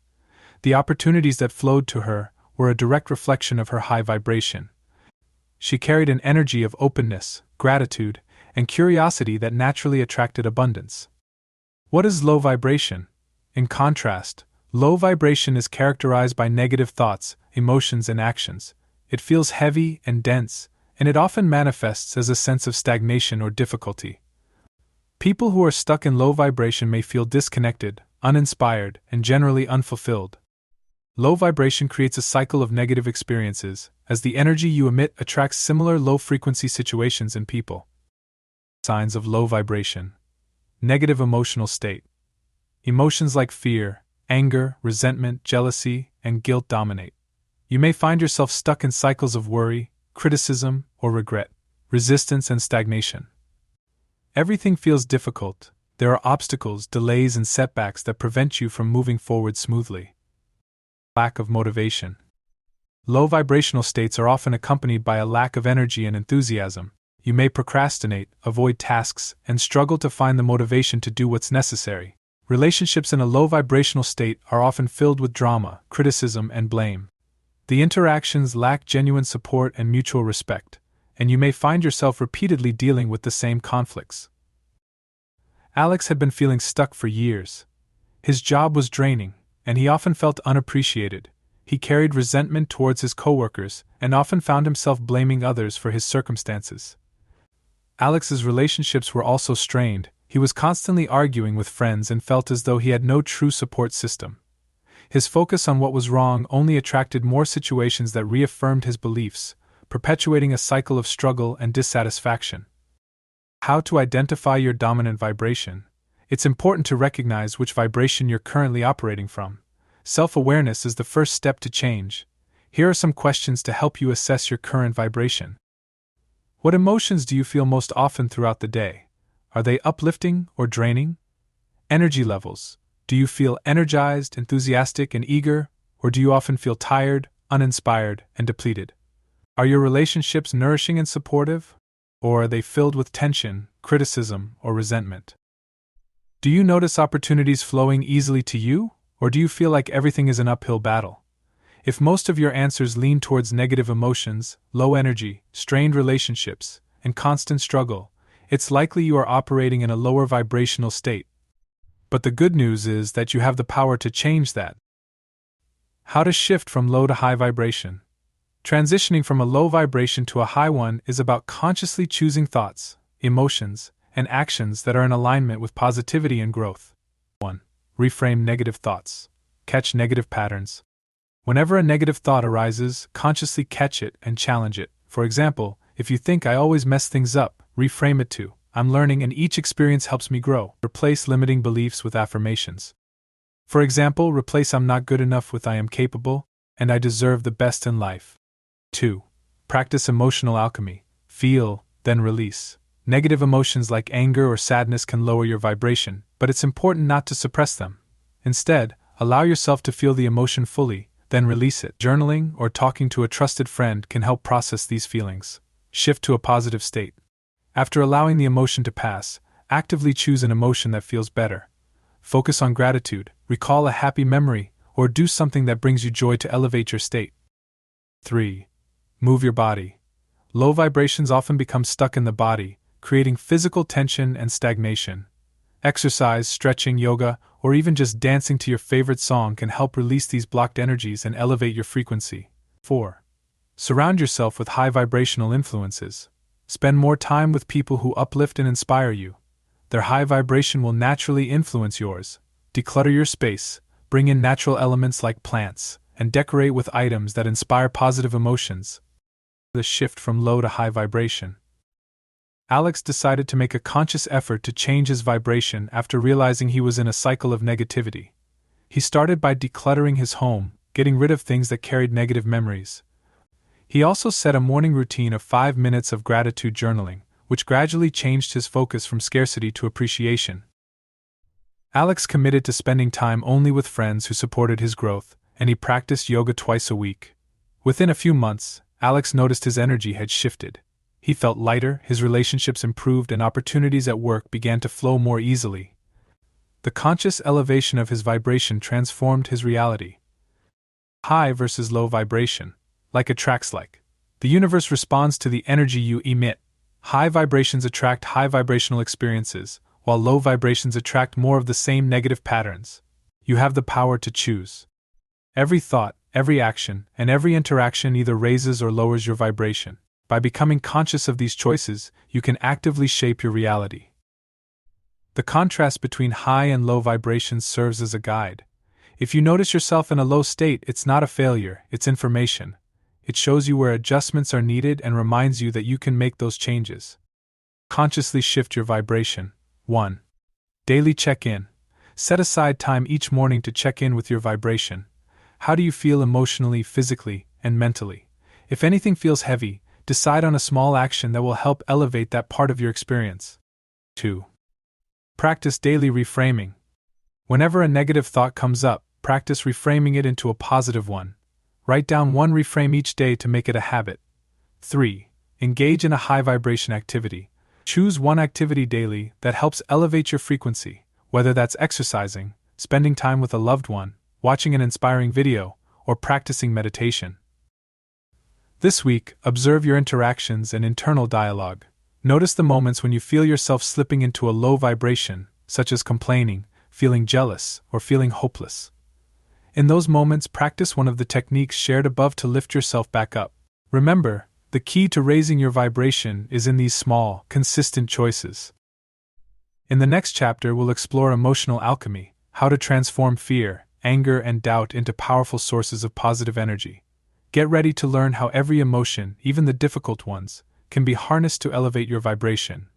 The opportunities that flowed to her were a direct reflection of her high vibration. She carried an energy of openness, gratitude, and curiosity that naturally attracted abundance. What is low vibration? In contrast, low vibration is characterized by negative thoughts, emotions, and actions. It feels heavy and dense, and it often manifests as a sense of stagnation or difficulty. People who are stuck in low vibration may feel disconnected, uninspired, and generally unfulfilled. Low vibration creates a cycle of negative experiences, as the energy you emit attracts similar low-frequency situations in people. Signs of low vibration. Negative emotional state. Emotions like fear, anger, resentment, jealousy, and guilt dominate. You may find yourself stuck in cycles of worry, criticism, or regret, resistance, and stagnation. Everything feels difficult. There are obstacles, delays, and setbacks that prevent you from moving forward smoothly. Lack of motivation. Low vibrational states are often accompanied by a lack of energy and enthusiasm. You may procrastinate, avoid tasks, and struggle to find the motivation to do what's necessary. Relationships in a low vibrational state are often filled with drama, criticism, and blame. The interactions lack genuine support and mutual respect, and you may find yourself repeatedly dealing with the same conflicts. Alex had been feeling stuck for years. His job was draining, and he often felt unappreciated. He carried resentment towards his coworkers and often found himself blaming others for his circumstances. Alex's relationships were also strained. He was constantly arguing with friends and felt as though he had no true support system. His focus on what was wrong only attracted more situations that reaffirmed his beliefs, perpetuating a cycle of struggle and dissatisfaction. How to identify your dominant vibration? It's important to recognize which vibration you're currently operating from. Self-awareness is the first step to change. Here are some questions to help you assess your current vibration. What emotions do you feel most often throughout the day? Are they uplifting or draining? Energy levels. Do you feel energized, enthusiastic, and eager, or do you often feel tired, uninspired, and depleted? Are your relationships nourishing and supportive, or are they filled with tension, criticism, or resentment? Do you notice opportunities flowing easily to you, or do you feel like everything is an uphill battle? If most of your answers lean towards negative emotions, low energy, strained relationships, and constant struggle, it's likely you are operating in a lower vibrational state. But the good news is that you have the power to change that. How to shift from low to high vibration. Transitioning from a low vibration to a high one is about consciously choosing thoughts, emotions, and actions that are in alignment with positivity and growth. 1. Reframe negative thoughts. Catch negative patterns. Whenever a negative thought arises, consciously catch it and challenge it. For example, if you think "I always mess things up," reframe it to "I'm learning and each experience helps me grow." Replace limiting beliefs with affirmations. For example, replace "I'm not good enough" with "I am capable," and "I deserve the best in life." 2. Practice emotional alchemy. Feel, then release. Negative emotions like anger or sadness can lower your vibration, but it's important not to suppress them. Instead, allow yourself to feel the emotion fully, then release it. Journaling or talking to a trusted friend can help process these feelings. Shift to a positive state. After allowing the emotion to pass, actively choose an emotion that feels better. Focus on gratitude, recall a happy memory, or do something that brings you joy to elevate your state. 3. Move your body. Low vibrations often become stuck in the body, creating physical tension and stagnation. Exercise, stretching, yoga, or even just dancing to your favorite song can help release these blocked energies and elevate your frequency. 4. Surround yourself with high vibrational influences. Spend more time with people who uplift and inspire you. Their high vibration will naturally influence yours. Declutter your space, bring in natural elements like plants, and decorate with items that inspire positive emotions. The shift from low to high vibration. Alex decided to make a conscious effort to change his vibration after realizing he was in a cycle of negativity. He started by decluttering his home, getting rid of things that carried negative memories. He also set a morning routine of 5 minutes of gratitude journaling, which gradually changed his focus from scarcity to appreciation. Alex committed to spending time only with friends who supported his growth, and he practiced yoga twice a week. Within a few months, Alex noticed his energy had shifted. He felt lighter, his relationships improved, and opportunities at work began to flow more easily. The conscious elevation of his vibration transformed his reality. High versus low vibration. Like attracts like. The universe responds to the energy you emit. High vibrations attract high vibrational experiences, while low vibrations attract more of the same negative patterns. You have the power to choose. Every thought, every action, and every interaction either raises or lowers your vibration. By becoming conscious of these choices, you can actively shape your reality. The contrast between high and low vibrations serves as a guide. If you notice yourself in a low state, it's not a failure, it's information. It shows you where adjustments are needed and reminds you that you can make those changes. Consciously shift your vibration. 1. Daily check-in. Set aside time each morning to check in with your vibration. How do you feel emotionally, physically, and mentally? If anything feels heavy, decide on a small action that will help elevate that part of your experience. 2. Practice daily reframing. Whenever a negative thought comes up, practice reframing it into a positive one. Write down one reframe each day to make it a habit. 3. Engage in a high vibration activity. Choose one activity daily that helps elevate your frequency, whether that's exercising, spending time with a loved one, watching an inspiring video, or practicing meditation. This week, observe your interactions and internal dialogue. Notice the moments when you feel yourself slipping into a low vibration, such as complaining, feeling jealous, or feeling hopeless. In those moments, practice one of the techniques shared above to lift yourself back up. Remember, the key to raising your vibration is in these small, consistent choices. In the next chapter, we'll explore emotional alchemy, how to transform fear, anger, and doubt into powerful sources of positive energy. Get ready to learn how every emotion, even the difficult ones, can be harnessed to elevate your vibration.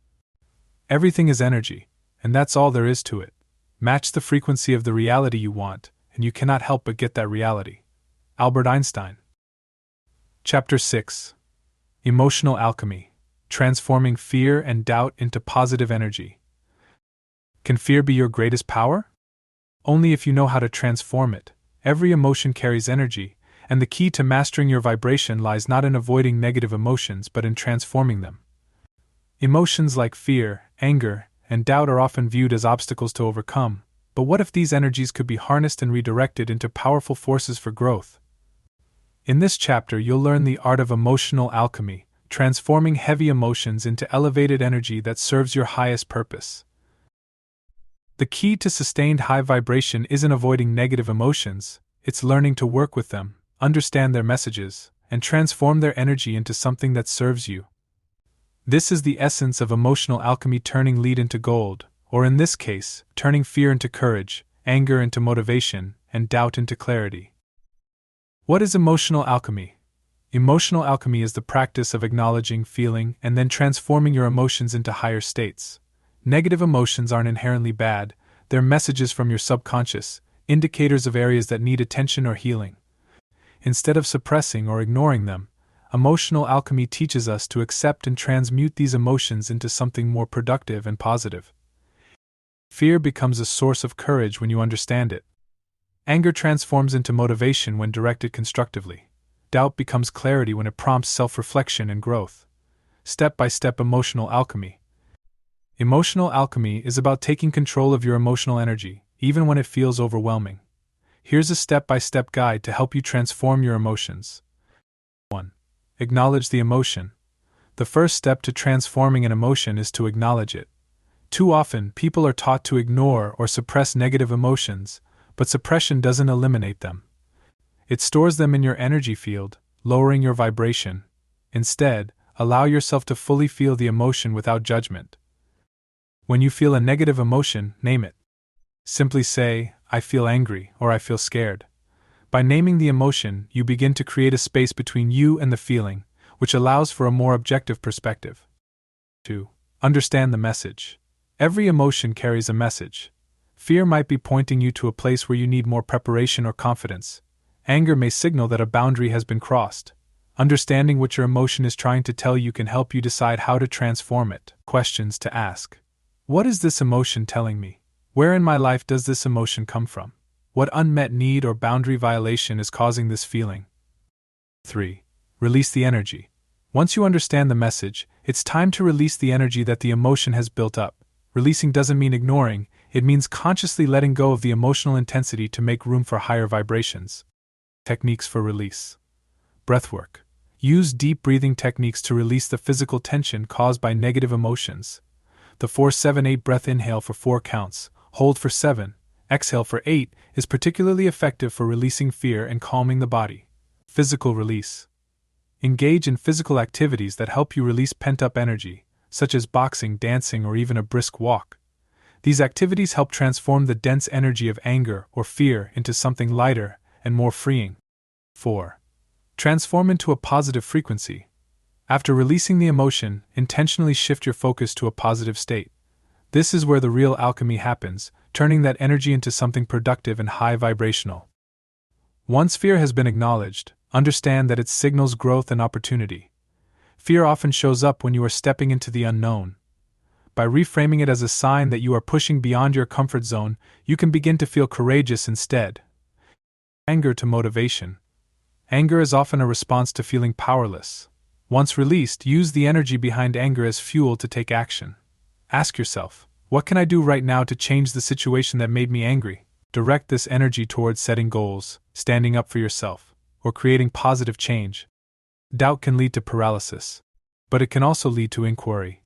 Everything is energy, and that's all there is to it. Match the frequency of the reality you want, and you cannot help but get that reality. Albert Einstein. Chapter 6. Emotional Alchemy. Transforming fear and doubt into positive energy. Can fear be your greatest power? Only if you know how to transform it. Every emotion carries energy, and the key to mastering your vibration lies not in avoiding negative emotions but in transforming them. Emotions like fear, anger, and doubt are often viewed as obstacles to overcome, but what if these energies could be harnessed and redirected into powerful forces for growth? In this chapter, you'll learn the art of emotional alchemy, transforming heavy emotions into elevated energy that serves your highest purpose. The key to sustained high vibration isn't avoiding negative emotions, it's learning to work with them, understand their messages, and transform their energy into something that serves you. This is the essence of emotional alchemy, turning lead into gold, or in this case, turning fear into courage, anger into motivation, and doubt into clarity. What is emotional alchemy? Emotional alchemy is the practice of acknowledging, feeling, and then transforming your emotions into higher states. Negative emotions aren't inherently bad, they're messages from your subconscious, indicators of areas that need attention or healing. Instead of suppressing or ignoring them, emotional alchemy teaches us to accept and transmute these emotions into something more productive and positive. Fear becomes a source of courage when you understand it. Anger transforms into motivation when directed constructively. Doubt becomes clarity when it prompts self-reflection and growth. Step-by-step emotional alchemy. Emotional alchemy is about taking control of your emotional energy, even when it feels overwhelming. Here's a step-by-step guide to help you transform your emotions. 1. Acknowledge the emotion. The first step to transforming an emotion is to acknowledge it. Too often, people are taught to ignore or suppress negative emotions, but suppression doesn't eliminate them. It stores them in your energy field, lowering your vibration. Instead, allow yourself to fully feel the emotion without judgment. When you feel a negative emotion, name it. Simply say, "I feel angry," or "I feel scared." By naming the emotion, you begin to create a space between you and the feeling, which allows for a more objective perspective. 2. Understand the message. Every emotion carries a message. Fear might be pointing you to a place where you need more preparation or confidence. Anger may signal that a boundary has been crossed. Understanding what your emotion is trying to tell you can help you decide how to transform it. Questions to ask: what is this emotion telling me? Where in my life does this emotion come from? What unmet need or boundary violation is causing this feeling? 3. Release the energy. Once you understand the message, it's time to release the energy that the emotion has built up. Releasing doesn't mean ignoring, it means consciously letting go of the emotional intensity to make room for higher vibrations. Techniques for release. Breathwork. Use deep breathing techniques to release the physical tension caused by negative emotions. The 4-7-8 breath inhale for 4 counts, hold for 7, exhale for 8 is particularly effective for releasing fear and calming the body. Physical release. Engage in physical activities that help you release pent-up energy, such as boxing, dancing, or even a brisk walk. These activities help transform the dense energy of anger or fear into something lighter and more freeing. 4. Transform into a positive frequency. After releasing the emotion, intentionally shift your focus to a positive state. This is where the real alchemy happens, turning that energy into something productive and high vibrational. Once fear has been acknowledged, understand that it signals growth and opportunity. Fear often shows up when you are stepping into the unknown. By reframing it as a sign that you are pushing beyond your comfort zone, you can begin to feel courageous instead. Anger to motivation. Anger is often a response to feeling powerless. Once released, use the energy behind anger as fuel to take action. Ask yourself, what can I do right now to change the situation that made me angry? Direct this energy towards setting goals, standing up for yourself, or creating positive change. Doubt can lead to paralysis, but it can also lead to inquiry.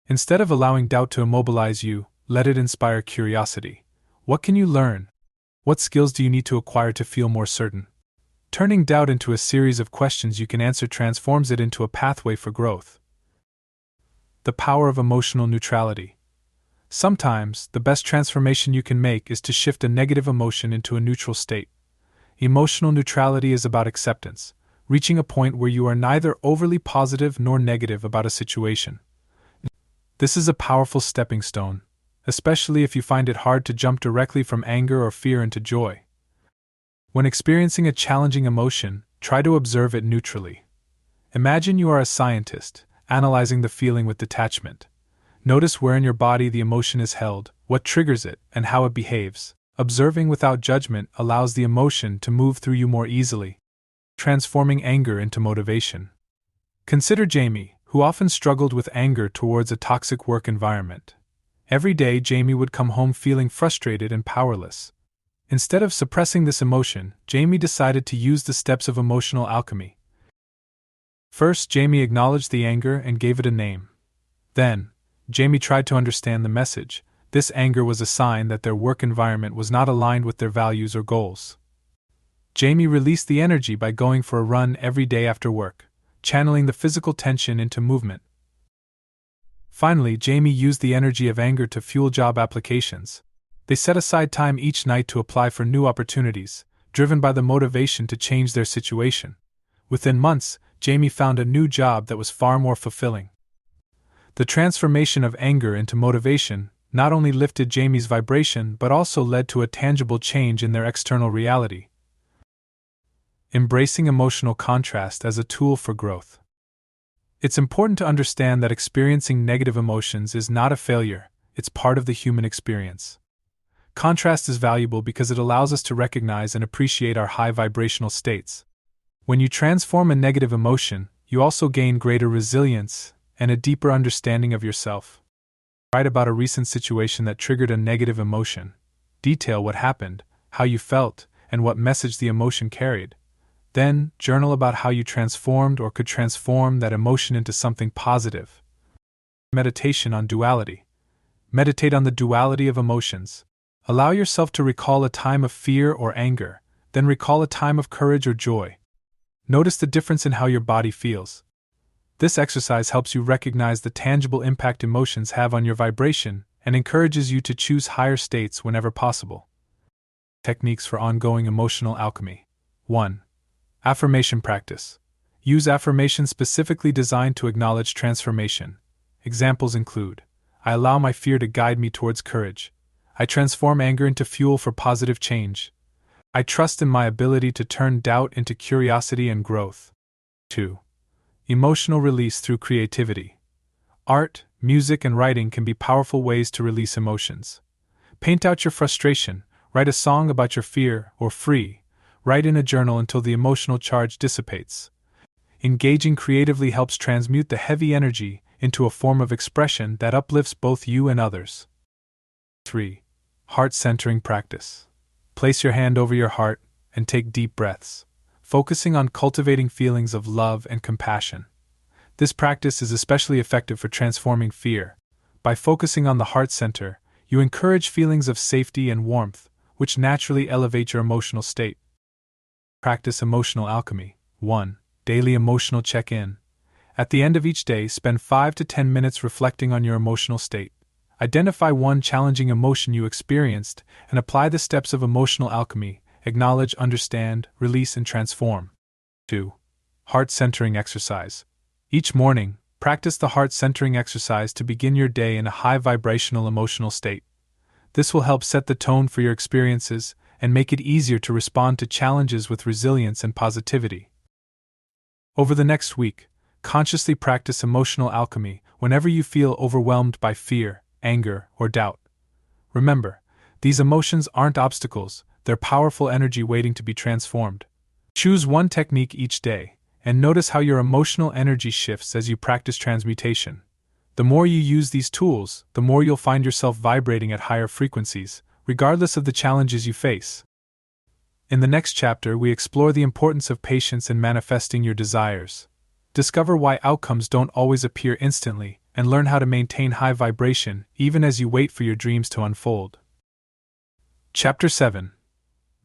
Instead of allowing doubt to immobilize you, let it inspire curiosity. What can you learn? What skills do you need to acquire to feel more certain? Turning doubt into a series of questions you can answer transforms it into a pathway for growth. The power of emotional neutrality. Sometimes, the best transformation you can make is to shift a negative emotion into a neutral state. Emotional neutrality is about acceptance, reaching a point where you are neither overly positive nor negative about a situation. This is a powerful stepping stone, especially if you find it hard to jump directly from anger or fear into joy. When experiencing a challenging emotion, try to observe it neutrally. Imagine you are a scientist, analyzing the feeling with detachment. Notice where in your body the emotion is held, what triggers it, and how it behaves. Observing without judgment allows the emotion to move through you more easily. Transforming anger into motivation. Consider Jamie, who often struggled with anger towards a toxic work environment. Every day, Jamie would come home feeling frustrated and powerless. Instead of suppressing this emotion, Jamie decided to use the steps of emotional alchemy. First, Jamie acknowledged the anger and gave it a name. Then, Jamie tried to understand the message. This anger was a sign that their work environment was not aligned with their values or goals. Jamie released the energy by going for a run every day after work, channeling the physical tension into movement. Finally, Jamie used the energy of anger to fuel job applications. They set aside time each night to apply for new opportunities, driven by the motivation to change their situation. Within months, Jamie found a new job that was far more fulfilling. The transformation of anger into motivation not only lifted Jamie's vibration but also led to a tangible change in their external reality. Embracing emotional contrast as a tool for growth. It's important to understand that experiencing negative emotions is not a failure, it's part of the human experience. Contrast is valuable because it allows us to recognize and appreciate our high vibrational states. When you transform a negative emotion, you also gain greater resilience and a deeper understanding of yourself. Write about a recent situation that triggered a negative emotion. Detail what happened, how you felt, and what message the emotion carried. Then, journal about how you transformed or could transform that emotion into something positive. Meditation on duality. Meditate on the duality of emotions. Allow yourself to recall a time of fear or anger, then recall a time of courage or joy. Notice the difference in how your body feels. This exercise helps you recognize the tangible impact emotions have on your vibration and encourages you to choose higher states whenever possible. Techniques for ongoing emotional alchemy. 1. Affirmation practice. Use affirmations specifically designed to acknowledge transformation. Examples include: I allow my fear to guide me towards courage. I transform anger into fuel for positive change. I trust in my ability to turn doubt into curiosity and growth. 2. Emotional release through creativity. Art, music, and writing can be powerful ways to release emotions. Paint out your frustration, write a song about your fear, or write in a journal until the emotional charge dissipates. Engaging creatively helps transmute the heavy energy into a form of expression that uplifts both you and others. 3. Heart-centering practice. Place your hand over your heart and take deep breaths, focusing on cultivating feelings of love and compassion. This practice is especially effective for transforming fear. By focusing on the heart center, you encourage feelings of safety and warmth, which naturally elevate your emotional state. Practice emotional alchemy. 1. Daily emotional check-in. At the end of each day, spend 5 to 10 minutes reflecting on your emotional state. Identify one challenging emotion you experienced and apply the steps of emotional alchemy: acknowledge, understand, release, and transform. 2. Heart-centering exercise. Each morning, practice the heart-centering exercise to begin your day in a high vibrational emotional state. This will help set the tone for your experiences and make it easier to respond to challenges with resilience and positivity. Over the next week, consciously practice emotional alchemy whenever you feel overwhelmed by fear, anger, or doubt. Remember, these emotions aren't obstacles, they're powerful energy waiting to be transformed. Choose one technique each day, and notice how your emotional energy shifts as you practice transmutation. The more you use these tools, the more you'll find yourself vibrating at higher frequencies, regardless of the challenges you face. In the next chapter, we explore the importance of patience in manifesting your desires. Discover why outcomes don't always appear instantly, and learn how to maintain high vibration even as you wait for your dreams to unfold. Chapter 7.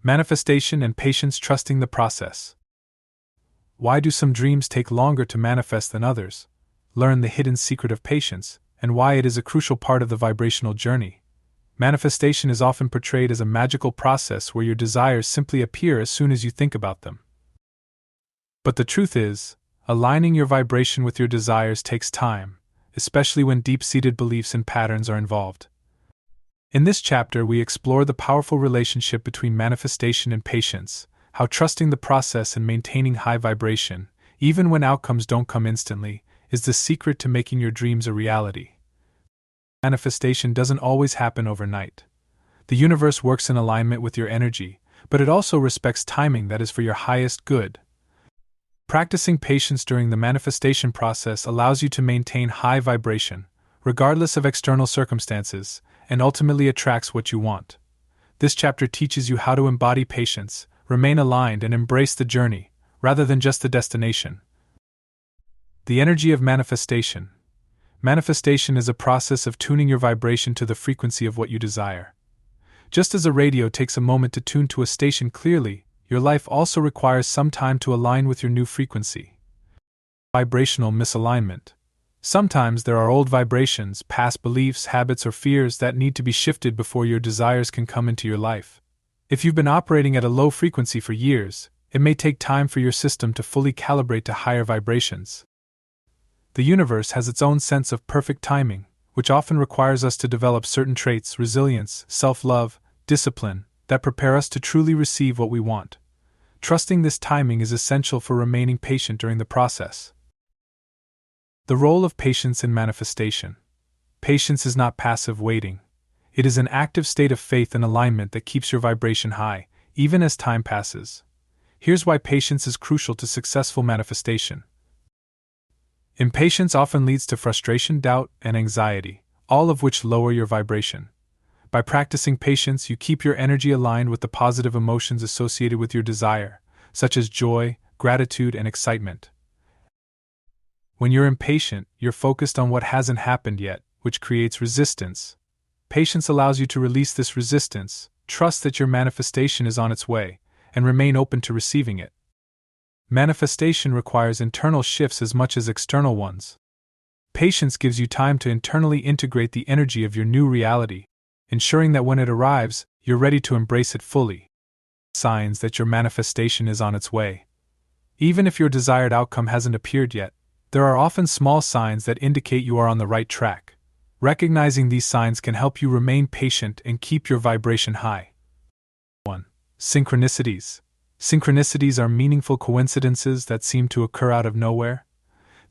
Manifestation and Patience, Trusting the Process. Why do some dreams take longer to manifest than others? Learn the hidden secret of patience, and why it is a crucial part of the vibrational journey. Manifestation is often portrayed as a magical process where your desires simply appear as soon as you think about them. But the truth is, aligning your vibration with your desires takes time, especially when deep-seated beliefs and patterns are involved. In this chapter, we explore the powerful relationship between manifestation and patience, how trusting the process and maintaining high vibration, even when outcomes don't come instantly, is the secret to making your dreams a reality. Manifestation doesn't always happen overnight. The universe works in alignment with your energy, but it also respects timing that is for your highest good. Practicing patience during the manifestation process allows you to maintain high vibration, regardless of external circumstances, and ultimately attracts what you want. This chapter teaches you how to embody patience, remain aligned, and embrace the journey, rather than just the destination. The energy of manifestation. Manifestation is a process of tuning your vibration to the frequency of what you desire. Just as a radio takes a moment to tune to a station clearly, your life also requires some time to align with your new frequency. Vibrational misalignment. Sometimes there are old vibrations, past beliefs, habits, or fears that need to be shifted before your desires can come into your life. If you've been operating at a low frequency for years, it may take time for your system to fully calibrate to higher vibrations. The universe has its own sense of perfect timing, which often requires us to develop certain traits, resilience, self-love, discipline, that prepare us to truly receive what we want. Trusting this timing is essential for remaining patient during the process. The role of patience in manifestation. Patience is not passive waiting. It is an active state of faith and alignment that keeps your vibration high, even as time passes. Here's why patience is crucial to successful manifestation. Impatience often leads to frustration, doubt, and anxiety, all of which lower your vibration. By practicing patience, you keep your energy aligned with the positive emotions associated with your desire, such as joy, gratitude, and excitement. When you're impatient, you're focused on what hasn't happened yet, which creates resistance. Patience allows you to release this resistance, trust that your manifestation is on its way, and remain open to receiving it. Manifestation requires internal shifts as much as external ones. Patience gives you time to internally integrate the energy of your new reality, ensuring that when it arrives, you're ready to embrace it fully. Signs that your manifestation is on its way. Even if your desired outcome hasn't appeared yet, there are often small signs that indicate you are on the right track. Recognizing these signs can help you remain patient and keep your vibration high. 1. Synchronicities. Synchronicities are meaningful coincidences that seem to occur out of nowhere.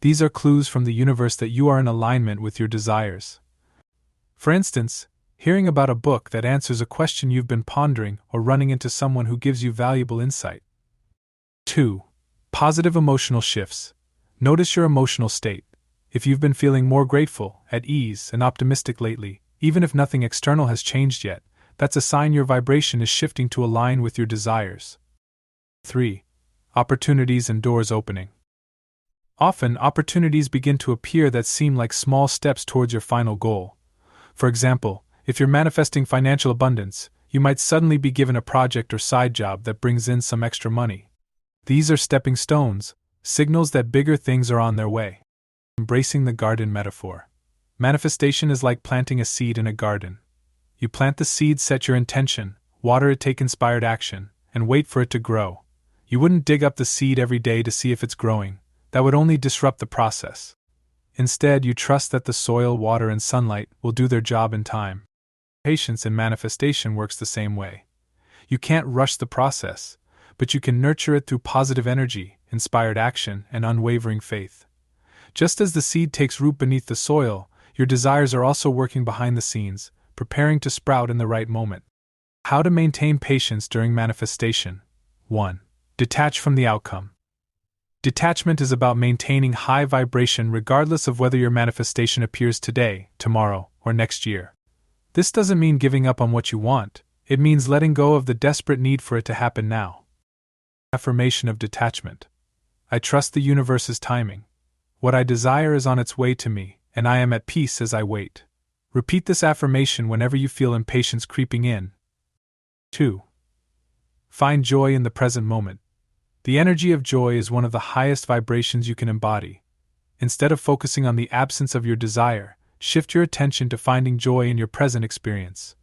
These are clues from the universe that you are in alignment with your desires. For instance, hearing about a book that answers a question you've been pondering or running into someone who gives you valuable insight. 2. Positive emotional shifts. Notice your emotional state. If you've been feeling more grateful, at ease, and optimistic lately, even if nothing external has changed yet, that's a sign your vibration is shifting to align with your desires. 3. Opportunities and doors opening. Often, opportunities begin to appear that seem like small steps towards your final goal. For example, if you're manifesting financial abundance, you might suddenly be given a project or side job that brings in some extra money. These are stepping stones, signals that bigger things are on their way. Embracing the garden metaphor. Manifestation is like planting a seed in a garden. You plant the seed, set your intention, water it, take inspired action, and wait for it to grow. You wouldn't dig up the seed every day to see if it's growing. That would only disrupt the process. Instead, you trust that the soil, water, and sunlight will do their job in time. Patience in manifestation works the same way. You can't rush the process, but you can nurture it through positive energy, inspired action, and unwavering faith. Just as the seed takes root beneath the soil, your desires are also working behind the scenes, preparing to sprout in the right moment. How to maintain patience during manifestation. 1. Detach from the outcome. Detachment is about maintaining high vibration regardless of whether your manifestation appears today, tomorrow, or next year. This doesn't mean giving up on what you want, it means letting go of the desperate need for it to happen now. Affirmation of detachment. I trust the universe's timing. What I desire is on its way to me, and I am at peace as I wait. Repeat this affirmation whenever you feel impatience creeping in. 2. Find joy in the present moment. The energy of joy is one of the highest vibrations you can embody. Instead of focusing on the absence of your desire, shift your attention to finding joy in your present experience.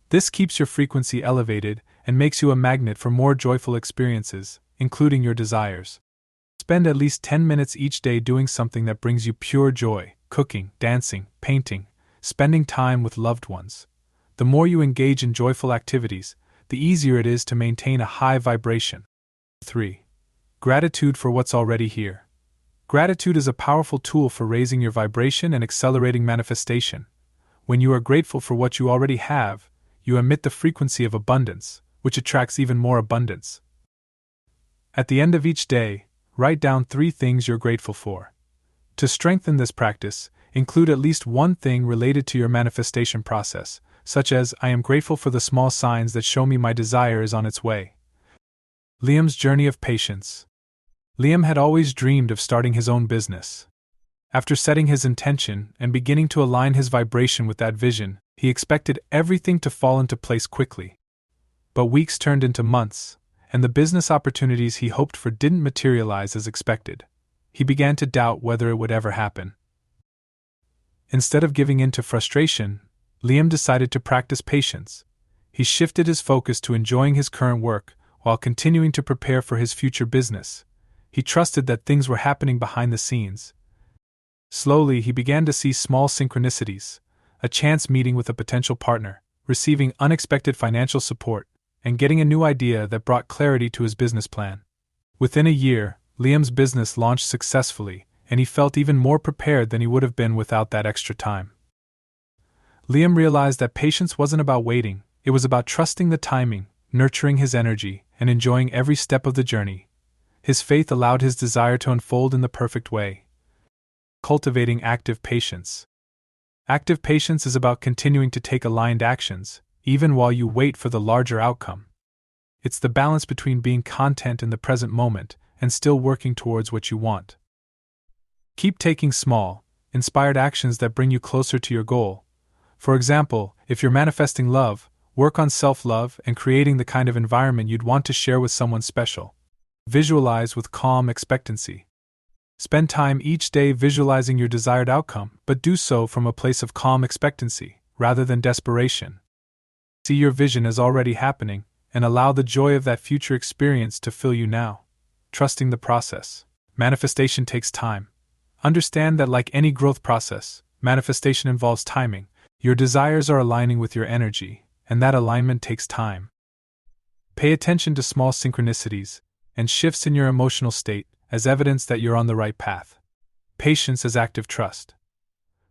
This keeps your frequency elevated and makes you a magnet for more joyful experiences, including your desires. Spend at least 10 minutes each day doing something that brings you pure joy: cooking, dancing, painting, spending time with loved ones. The more you engage in joyful activities, the easier it is to maintain a high vibration. 3. Gratitude for what's already here. Gratitude is a powerful tool for raising your vibration and accelerating manifestation. When you are grateful for what you already have, you emit the frequency of abundance, which attracts even more abundance. At the end of each day, write down 3 things you're grateful for. To strengthen this practice, include at least one thing related to your manifestation process, such as, I am grateful for the small signs that show me my desire is on its way. Liam's journey of patience. Liam had always dreamed of starting his own business. After setting his intention and beginning to align his vibration with that vision, he expected everything to fall into place quickly. But weeks turned into months, and the business opportunities he hoped for didn't materialize as expected. He began to doubt whether it would ever happen. Instead of giving in to frustration, Liam decided to practice patience. He shifted his focus to enjoying his current work while continuing to prepare for his future business. He trusted that things were happening behind the scenes. Slowly, he began to see small synchronicities: a chance meeting with a potential partner, receiving unexpected financial support, and getting a new idea that brought clarity to his business plan. Within a year, Liam's business launched successfully, and he felt even more prepared than he would have been without that extra time. Liam realized that patience wasn't about waiting, it was about trusting the timing, nurturing his energy, and enjoying every step of the journey. His faith allowed his desire to unfold in the perfect way. Cultivating active patience. Active patience is about continuing to take aligned actions, even while you wait for the larger outcome. It's the balance between being content in the present moment and still working towards what you want. Keep taking small, inspired actions that bring you closer to your goal. For example, if you're manifesting love, work on self-love and creating the kind of environment you'd want to share with someone special. Visualize with calm expectancy. Spend time each day visualizing your desired outcome, but do so from a place of calm expectancy, rather than desperation. See your vision as already happening, and allow the joy of that future experience to fill you now. Trusting the process. Manifestation takes time. Understand that, like any growth process, manifestation involves timing. Your desires are aligning with your energy, and that alignment takes time. Pay attention to small synchronicities and shifts in your emotional state as evidence that you're on the right path. Patience as active trust.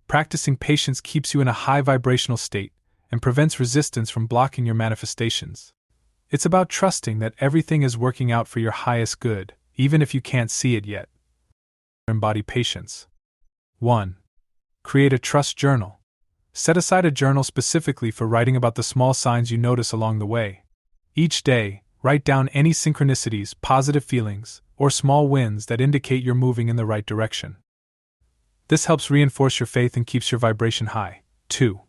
Practicing patience keeps you in a high vibrational state and prevents resistance from blocking your manifestations. It's about trusting that everything is working out for your highest good, even if you can't see it yet. Embody patience. 1. Create a trust journal. Set aside a journal specifically for writing about the small signs you notice along the way. Each day, write down any synchronicities, positive feelings, or small wins that indicate you're moving in the right direction. This helps reinforce your faith and keeps your vibration high. 2.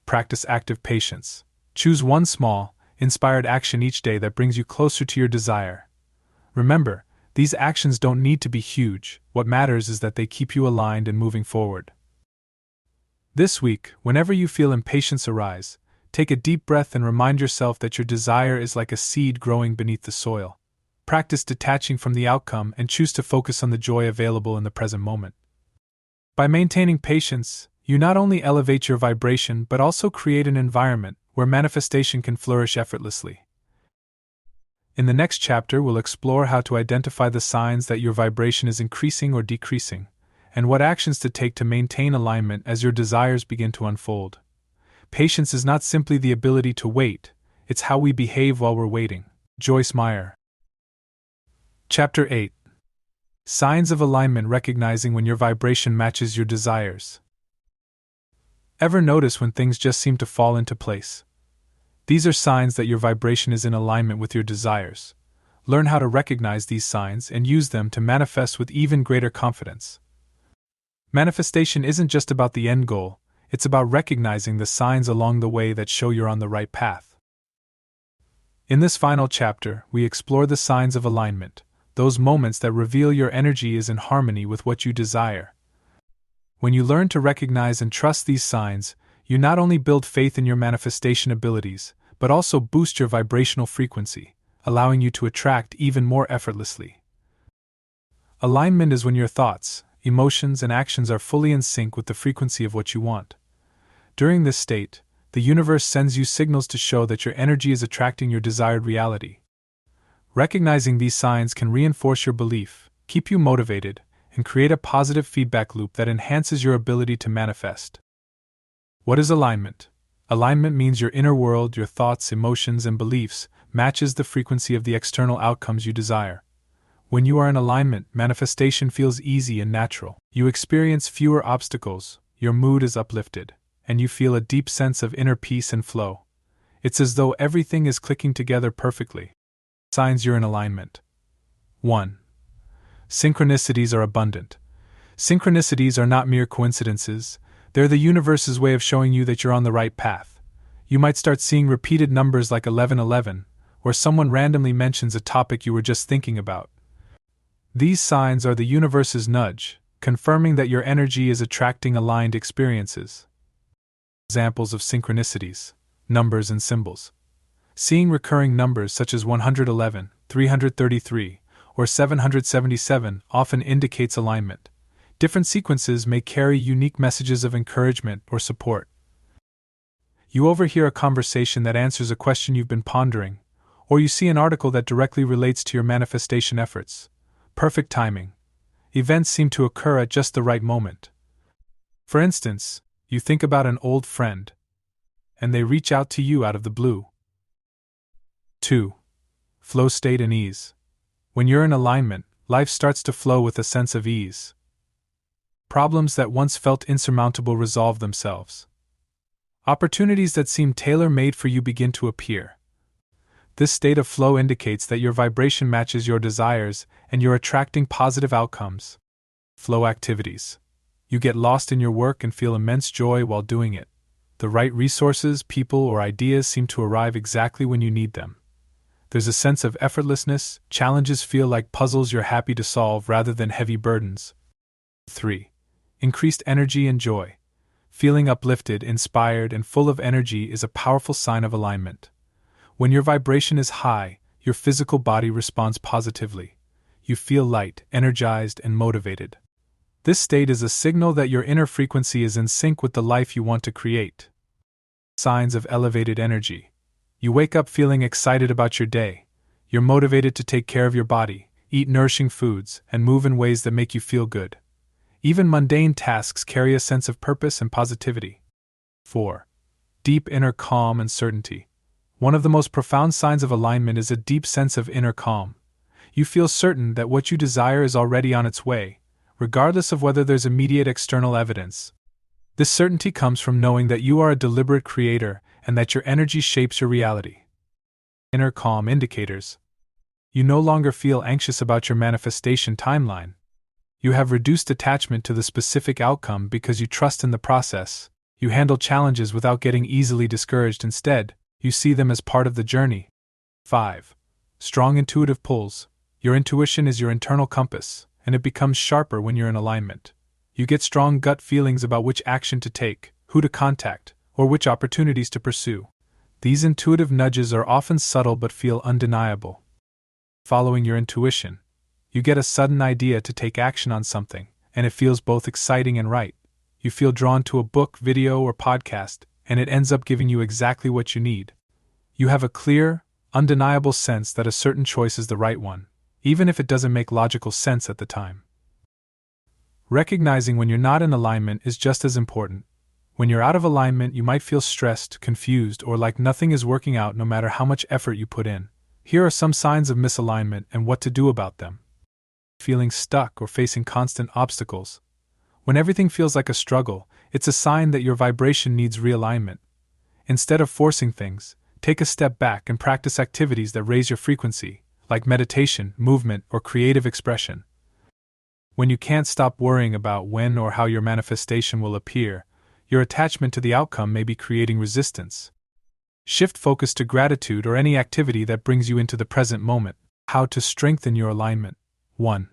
Practice active patience. Choose one small, inspired action each day that brings you closer to your desire. Remember, these actions don't need to be huge. What matters is that they keep you aligned and moving forward. This week, whenever you feel impatience arise, take a deep breath and remind yourself that your desire is like a seed growing beneath the soil. Practice detaching from the outcome and choose to focus on the joy available in the present moment. By maintaining patience, you not only elevate your vibration but also create an environment where manifestation can flourish effortlessly. In the next chapter, we'll explore how to identify the signs that your vibration is increasing or decreasing, and what actions to take to maintain alignment as your desires begin to unfold. Patience is not simply the ability to wait, it's how we behave while we're waiting. Joyce Meyer. Chapter 8. Signs of alignment. Recognizing when your vibration matches your desires. Ever notice when things just seem to fall into place? These are signs that your vibration is in alignment with your desires. Learn how to recognize these signs and use them to manifest with even greater confidence. Manifestation isn't just about the end goal, it's about recognizing the signs along the way that show you're on the right path. In this final chapter, we explore the signs of alignment, those moments that reveal your energy is in harmony with what you desire. When you learn to recognize and trust these signs, you not only build faith in your manifestation abilities, but also boost your vibrational frequency, allowing you to attract even more effortlessly. Alignment is when your thoughts, emotions, and actions are fully in sync with the frequency of what you want. During this state, the universe sends you signals to show that your energy is attracting your desired reality. Recognizing these signs can reinforce your belief, keep you motivated, and create a positive feedback loop that enhances your ability to manifest. What is alignment? Alignment means your inner world, your thoughts, emotions, and beliefs, matches the frequency of the external outcomes you desire. When you are in alignment, manifestation feels easy and natural. You experience fewer obstacles, your mood is uplifted, and you feel a deep sense of inner peace and flow. It's as though everything is clicking together perfectly. Signs you're in alignment. 1. Synchronicities are abundant. Synchronicities are not mere coincidences, they're the universe's way of showing you that you're on the right path. You might start seeing repeated numbers like 1111, or someone randomly mentions a topic you were just thinking about. These signs are the universe's nudge, confirming that your energy is attracting aligned experiences. Examples of synchronicities: numbers and symbols. Seeing recurring numbers such as 111, 333, or 777 often indicates alignment. Different sequences may carry unique messages of encouragement or support. You overhear a conversation that answers a question you've been pondering, or you see an article that directly relates to your manifestation efforts. Perfect timing. Events seem to occur at just the right moment. For instance, you think about an old friend, and they reach out to you out of the blue. 2. Flow state and ease. When you're in alignment, life starts to flow with a sense of ease. Problems that once felt insurmountable resolve themselves. Opportunities that seemed tailor-made for you begin to appear. This state of flow indicates that your vibration matches your desires and you're attracting positive outcomes. Flow activities. You get lost in your work and feel immense joy while doing it. The right resources, people, or ideas seem to arrive exactly when you need them. There's a sense of effortlessness, challenges feel like puzzles you're happy to solve rather than heavy burdens. 3. Increased energy and joy. Feeling uplifted, inspired, and full of energy is a powerful sign of alignment. When your vibration is high, your physical body responds positively. You feel light, energized, and motivated. This state is a signal that your inner frequency is in sync with the life you want to create. Signs of elevated energy. You wake up feeling excited about your day, You're motivated to take care of your body, eat nourishing foods, and move in ways that make you feel good. Even mundane tasks carry a sense of purpose and positivity. 4. Deep inner calm and certainty. One of the most profound signs of alignment is a deep sense of inner calm. You feel certain that what you desire is already on its way, regardless of whether there's immediate external evidence. This certainty comes from knowing that you are a deliberate creator and that your energy shapes your reality. Inner calm indicators. You no longer feel anxious about your manifestation timeline. You have reduced attachment to the specific outcome because you trust in the process. You handle challenges without getting easily discouraged. Instead, you see them as part of the journey. 5. Strong intuitive pulls. Your intuition is your internal compass, and it becomes sharper when you're in alignment. You get strong gut feelings about which action to take, who to contact, or which opportunities to pursue. These intuitive nudges are often subtle but feel undeniable. Following your intuition, you get a sudden idea to take action on something, and it feels both exciting and right. You feel drawn to a book, video, or podcast, and it ends up giving you exactly what you need. You have a clear, undeniable sense that a certain choice is the right one, even if it doesn't make logical sense at the time. Recognizing when you're not in alignment is just as important. When you're out of alignment, you might feel stressed, confused, or like nothing is working out no matter how much effort you put in. Here are some signs of misalignment and what to do about them. Feeling stuck or facing constant obstacles. When everything feels like a struggle, it's a sign that your vibration needs realignment. Instead of forcing things, take a step back and practice activities that raise your frequency, like meditation, movement, or creative expression. When you can't stop worrying about when or how your manifestation will appear, your attachment to the outcome may be creating resistance. Shift focus to gratitude or any activity that brings you into the present moment. How to strengthen your alignment. 1.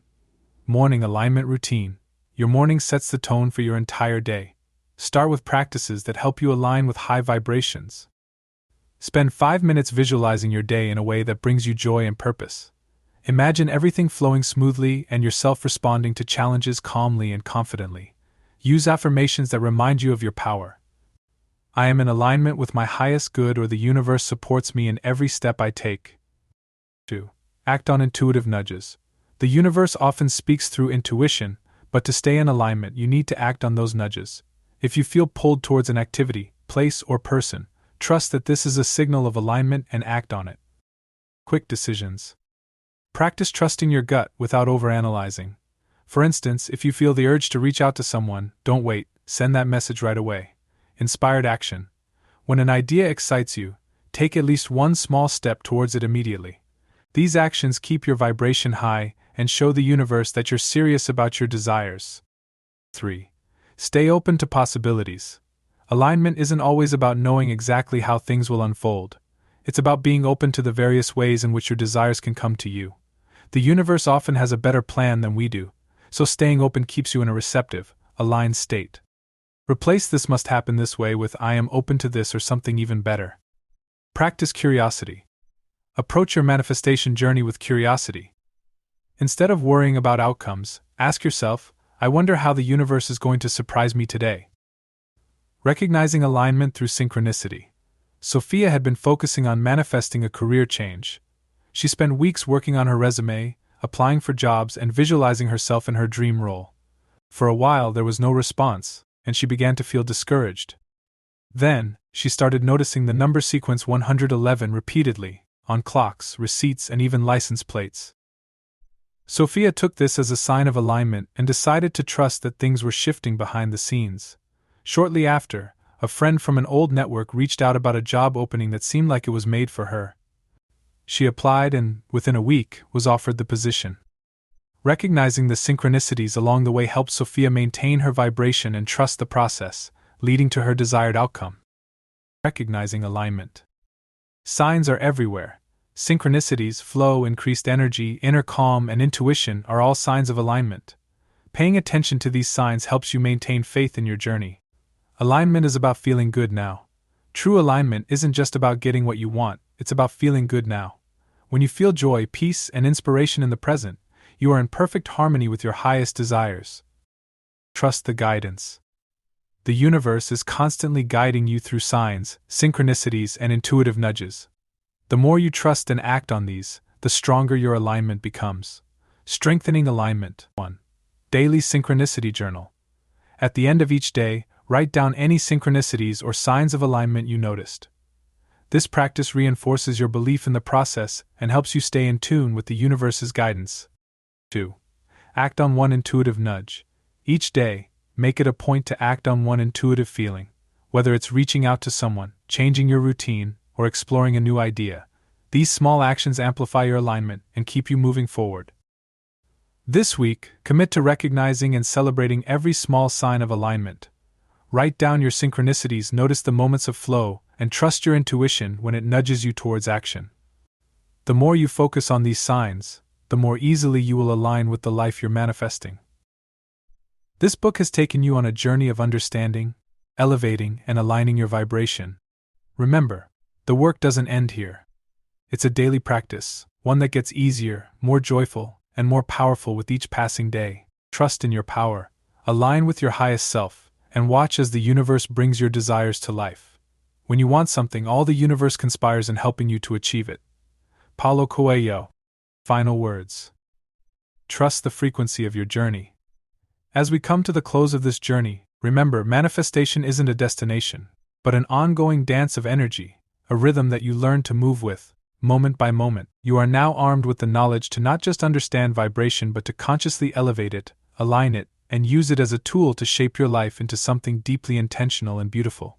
Morning alignment routine. Your morning sets the tone for your entire day. Start with practices that help you align with high vibrations. Spend 5 minutes visualizing your day in a way that brings you joy and purpose. Imagine everything flowing smoothly and yourself responding to challenges calmly and confidently. Use affirmations that remind you of your power. I am in alignment with my highest good, or the universe supports me in every step I take. 2. Act on intuitive nudges. The universe often speaks through intuition, but to stay in alignment, you need to act on those nudges. If you feel pulled towards an activity, place, or person, trust that this is a signal of alignment and act on it. Quick decisions. Practice trusting your gut without overanalyzing. For instance, if you feel the urge to reach out to someone, don't wait, send that message right away. Inspired action. When an idea excites you, take at least one small step towards it immediately. These actions keep your vibration high and show the universe that you're serious about your desires. 3. Stay open to possibilities. Alignment isn't always about knowing exactly how things will unfold. It's about being open to the various ways in which your desires can come to you. The universe often has a better plan than we do, so staying open keeps you in a receptive, aligned state. Replace "this must happen this way" with "I am open to this" or something even better. Practice curiosity. Approach your manifestation journey with curiosity. Instead of worrying about outcomes, ask yourself, I wonder how the universe is going to surprise me today. Recognizing alignment through synchronicity. Sophia had been focusing on manifesting a career change. She spent weeks working on her resume, applying for jobs, and visualizing herself in her dream role. For a while, there was no response, and she began to feel discouraged. Then, she started noticing the number sequence 111 repeatedly, on clocks, receipts, and even license plates. Sophia took this as a sign of alignment and decided to trust that things were shifting behind the scenes. Shortly after, a friend from an old network reached out about a job opening that seemed like it was made for her. She applied and, within a week, was offered the position. Recognizing the synchronicities along the way helped Sophia maintain her vibration and trust the process, leading to her desired outcome. Recognizing alignment. Signs are everywhere. Synchronicities, flow, increased energy, inner calm, and intuition are all signs of alignment. Paying attention to these signs helps you maintain faith in your journey. Alignment is about feeling good now. True alignment isn't just about getting what you want, it's about feeling good now. When you feel joy, peace, and inspiration in the present, you are in perfect harmony with your highest desires. Trust the guidance. The universe is constantly guiding you through signs, synchronicities, and intuitive nudges. The more you trust and act on these, the stronger your alignment becomes. Strengthening alignment. 1. Daily Synchronicity Journal. At the end of each day, write down any synchronicities or signs of alignment you noticed. This practice reinforces your belief in the process and helps you stay in tune with the universe's guidance. 2. Act on one intuitive nudge. Each day, make it a point to act on one intuitive feeling, whether it's reaching out to someone, changing your routine, or exploring a new idea. These small actions amplify your alignment and keep you moving forward. This week, commit to recognizing and celebrating every small sign of alignment. Write down your synchronicities, notice the moments of flow, and trust your intuition when it nudges you towards action. The more you focus on these signs, the more easily you will align with the life you're manifesting. This book has taken you on a journey of understanding, elevating, and aligning your vibration. Remember, the work doesn't end here. It's a daily practice, one that gets easier, more joyful, and more powerful with each passing day. Trust in your power, align with your highest self, and watch as the universe brings your desires to life. When you want something, all the universe conspires in helping you to achieve it. Paulo Coelho. Final words. Trust the frequency of your journey. As we come to the close of this journey, remember, manifestation isn't a destination, but an ongoing dance of energy, a rhythm that you learn to move with, moment by moment. You are now armed with the knowledge to not just understand vibration but to consciously elevate it, align it, and use it as a tool to shape your life into something deeply intentional and beautiful.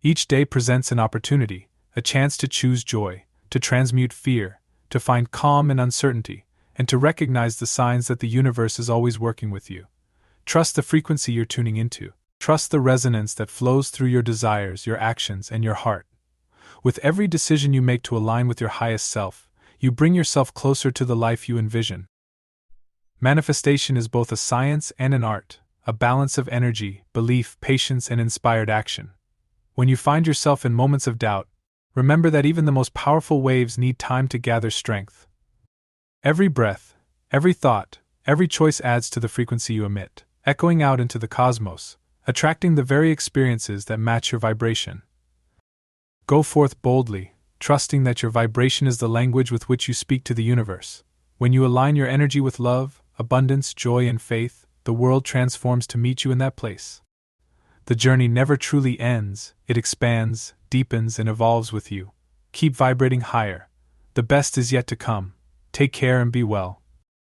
Each day presents an opportunity, a chance to choose joy, to transmute fear, to find calm in uncertainty, and to recognize the signs that the universe is always working with you. Trust the frequency you're tuning into. Trust the resonance that flows through your desires, your actions, and your heart. With every decision you make to align with your highest self, you bring yourself closer to the life you envision. Manifestation is both a science and an art, a balance of energy, belief, patience, and inspired action. When you find yourself in moments of doubt, remember that even the most powerful waves need time to gather strength. Every breath, every thought, every choice adds to the frequency you emit, echoing out into the cosmos, attracting the very experiences that match your vibration. Go forth boldly, trusting that your vibration is the language with which you speak to the universe. When you align your energy with love, abundance, joy, and faith, the world transforms to meet you in that place. The journey never truly ends, it expands, deepens, and evolves with you. Keep vibrating higher. The best is yet to come. Take care and be well.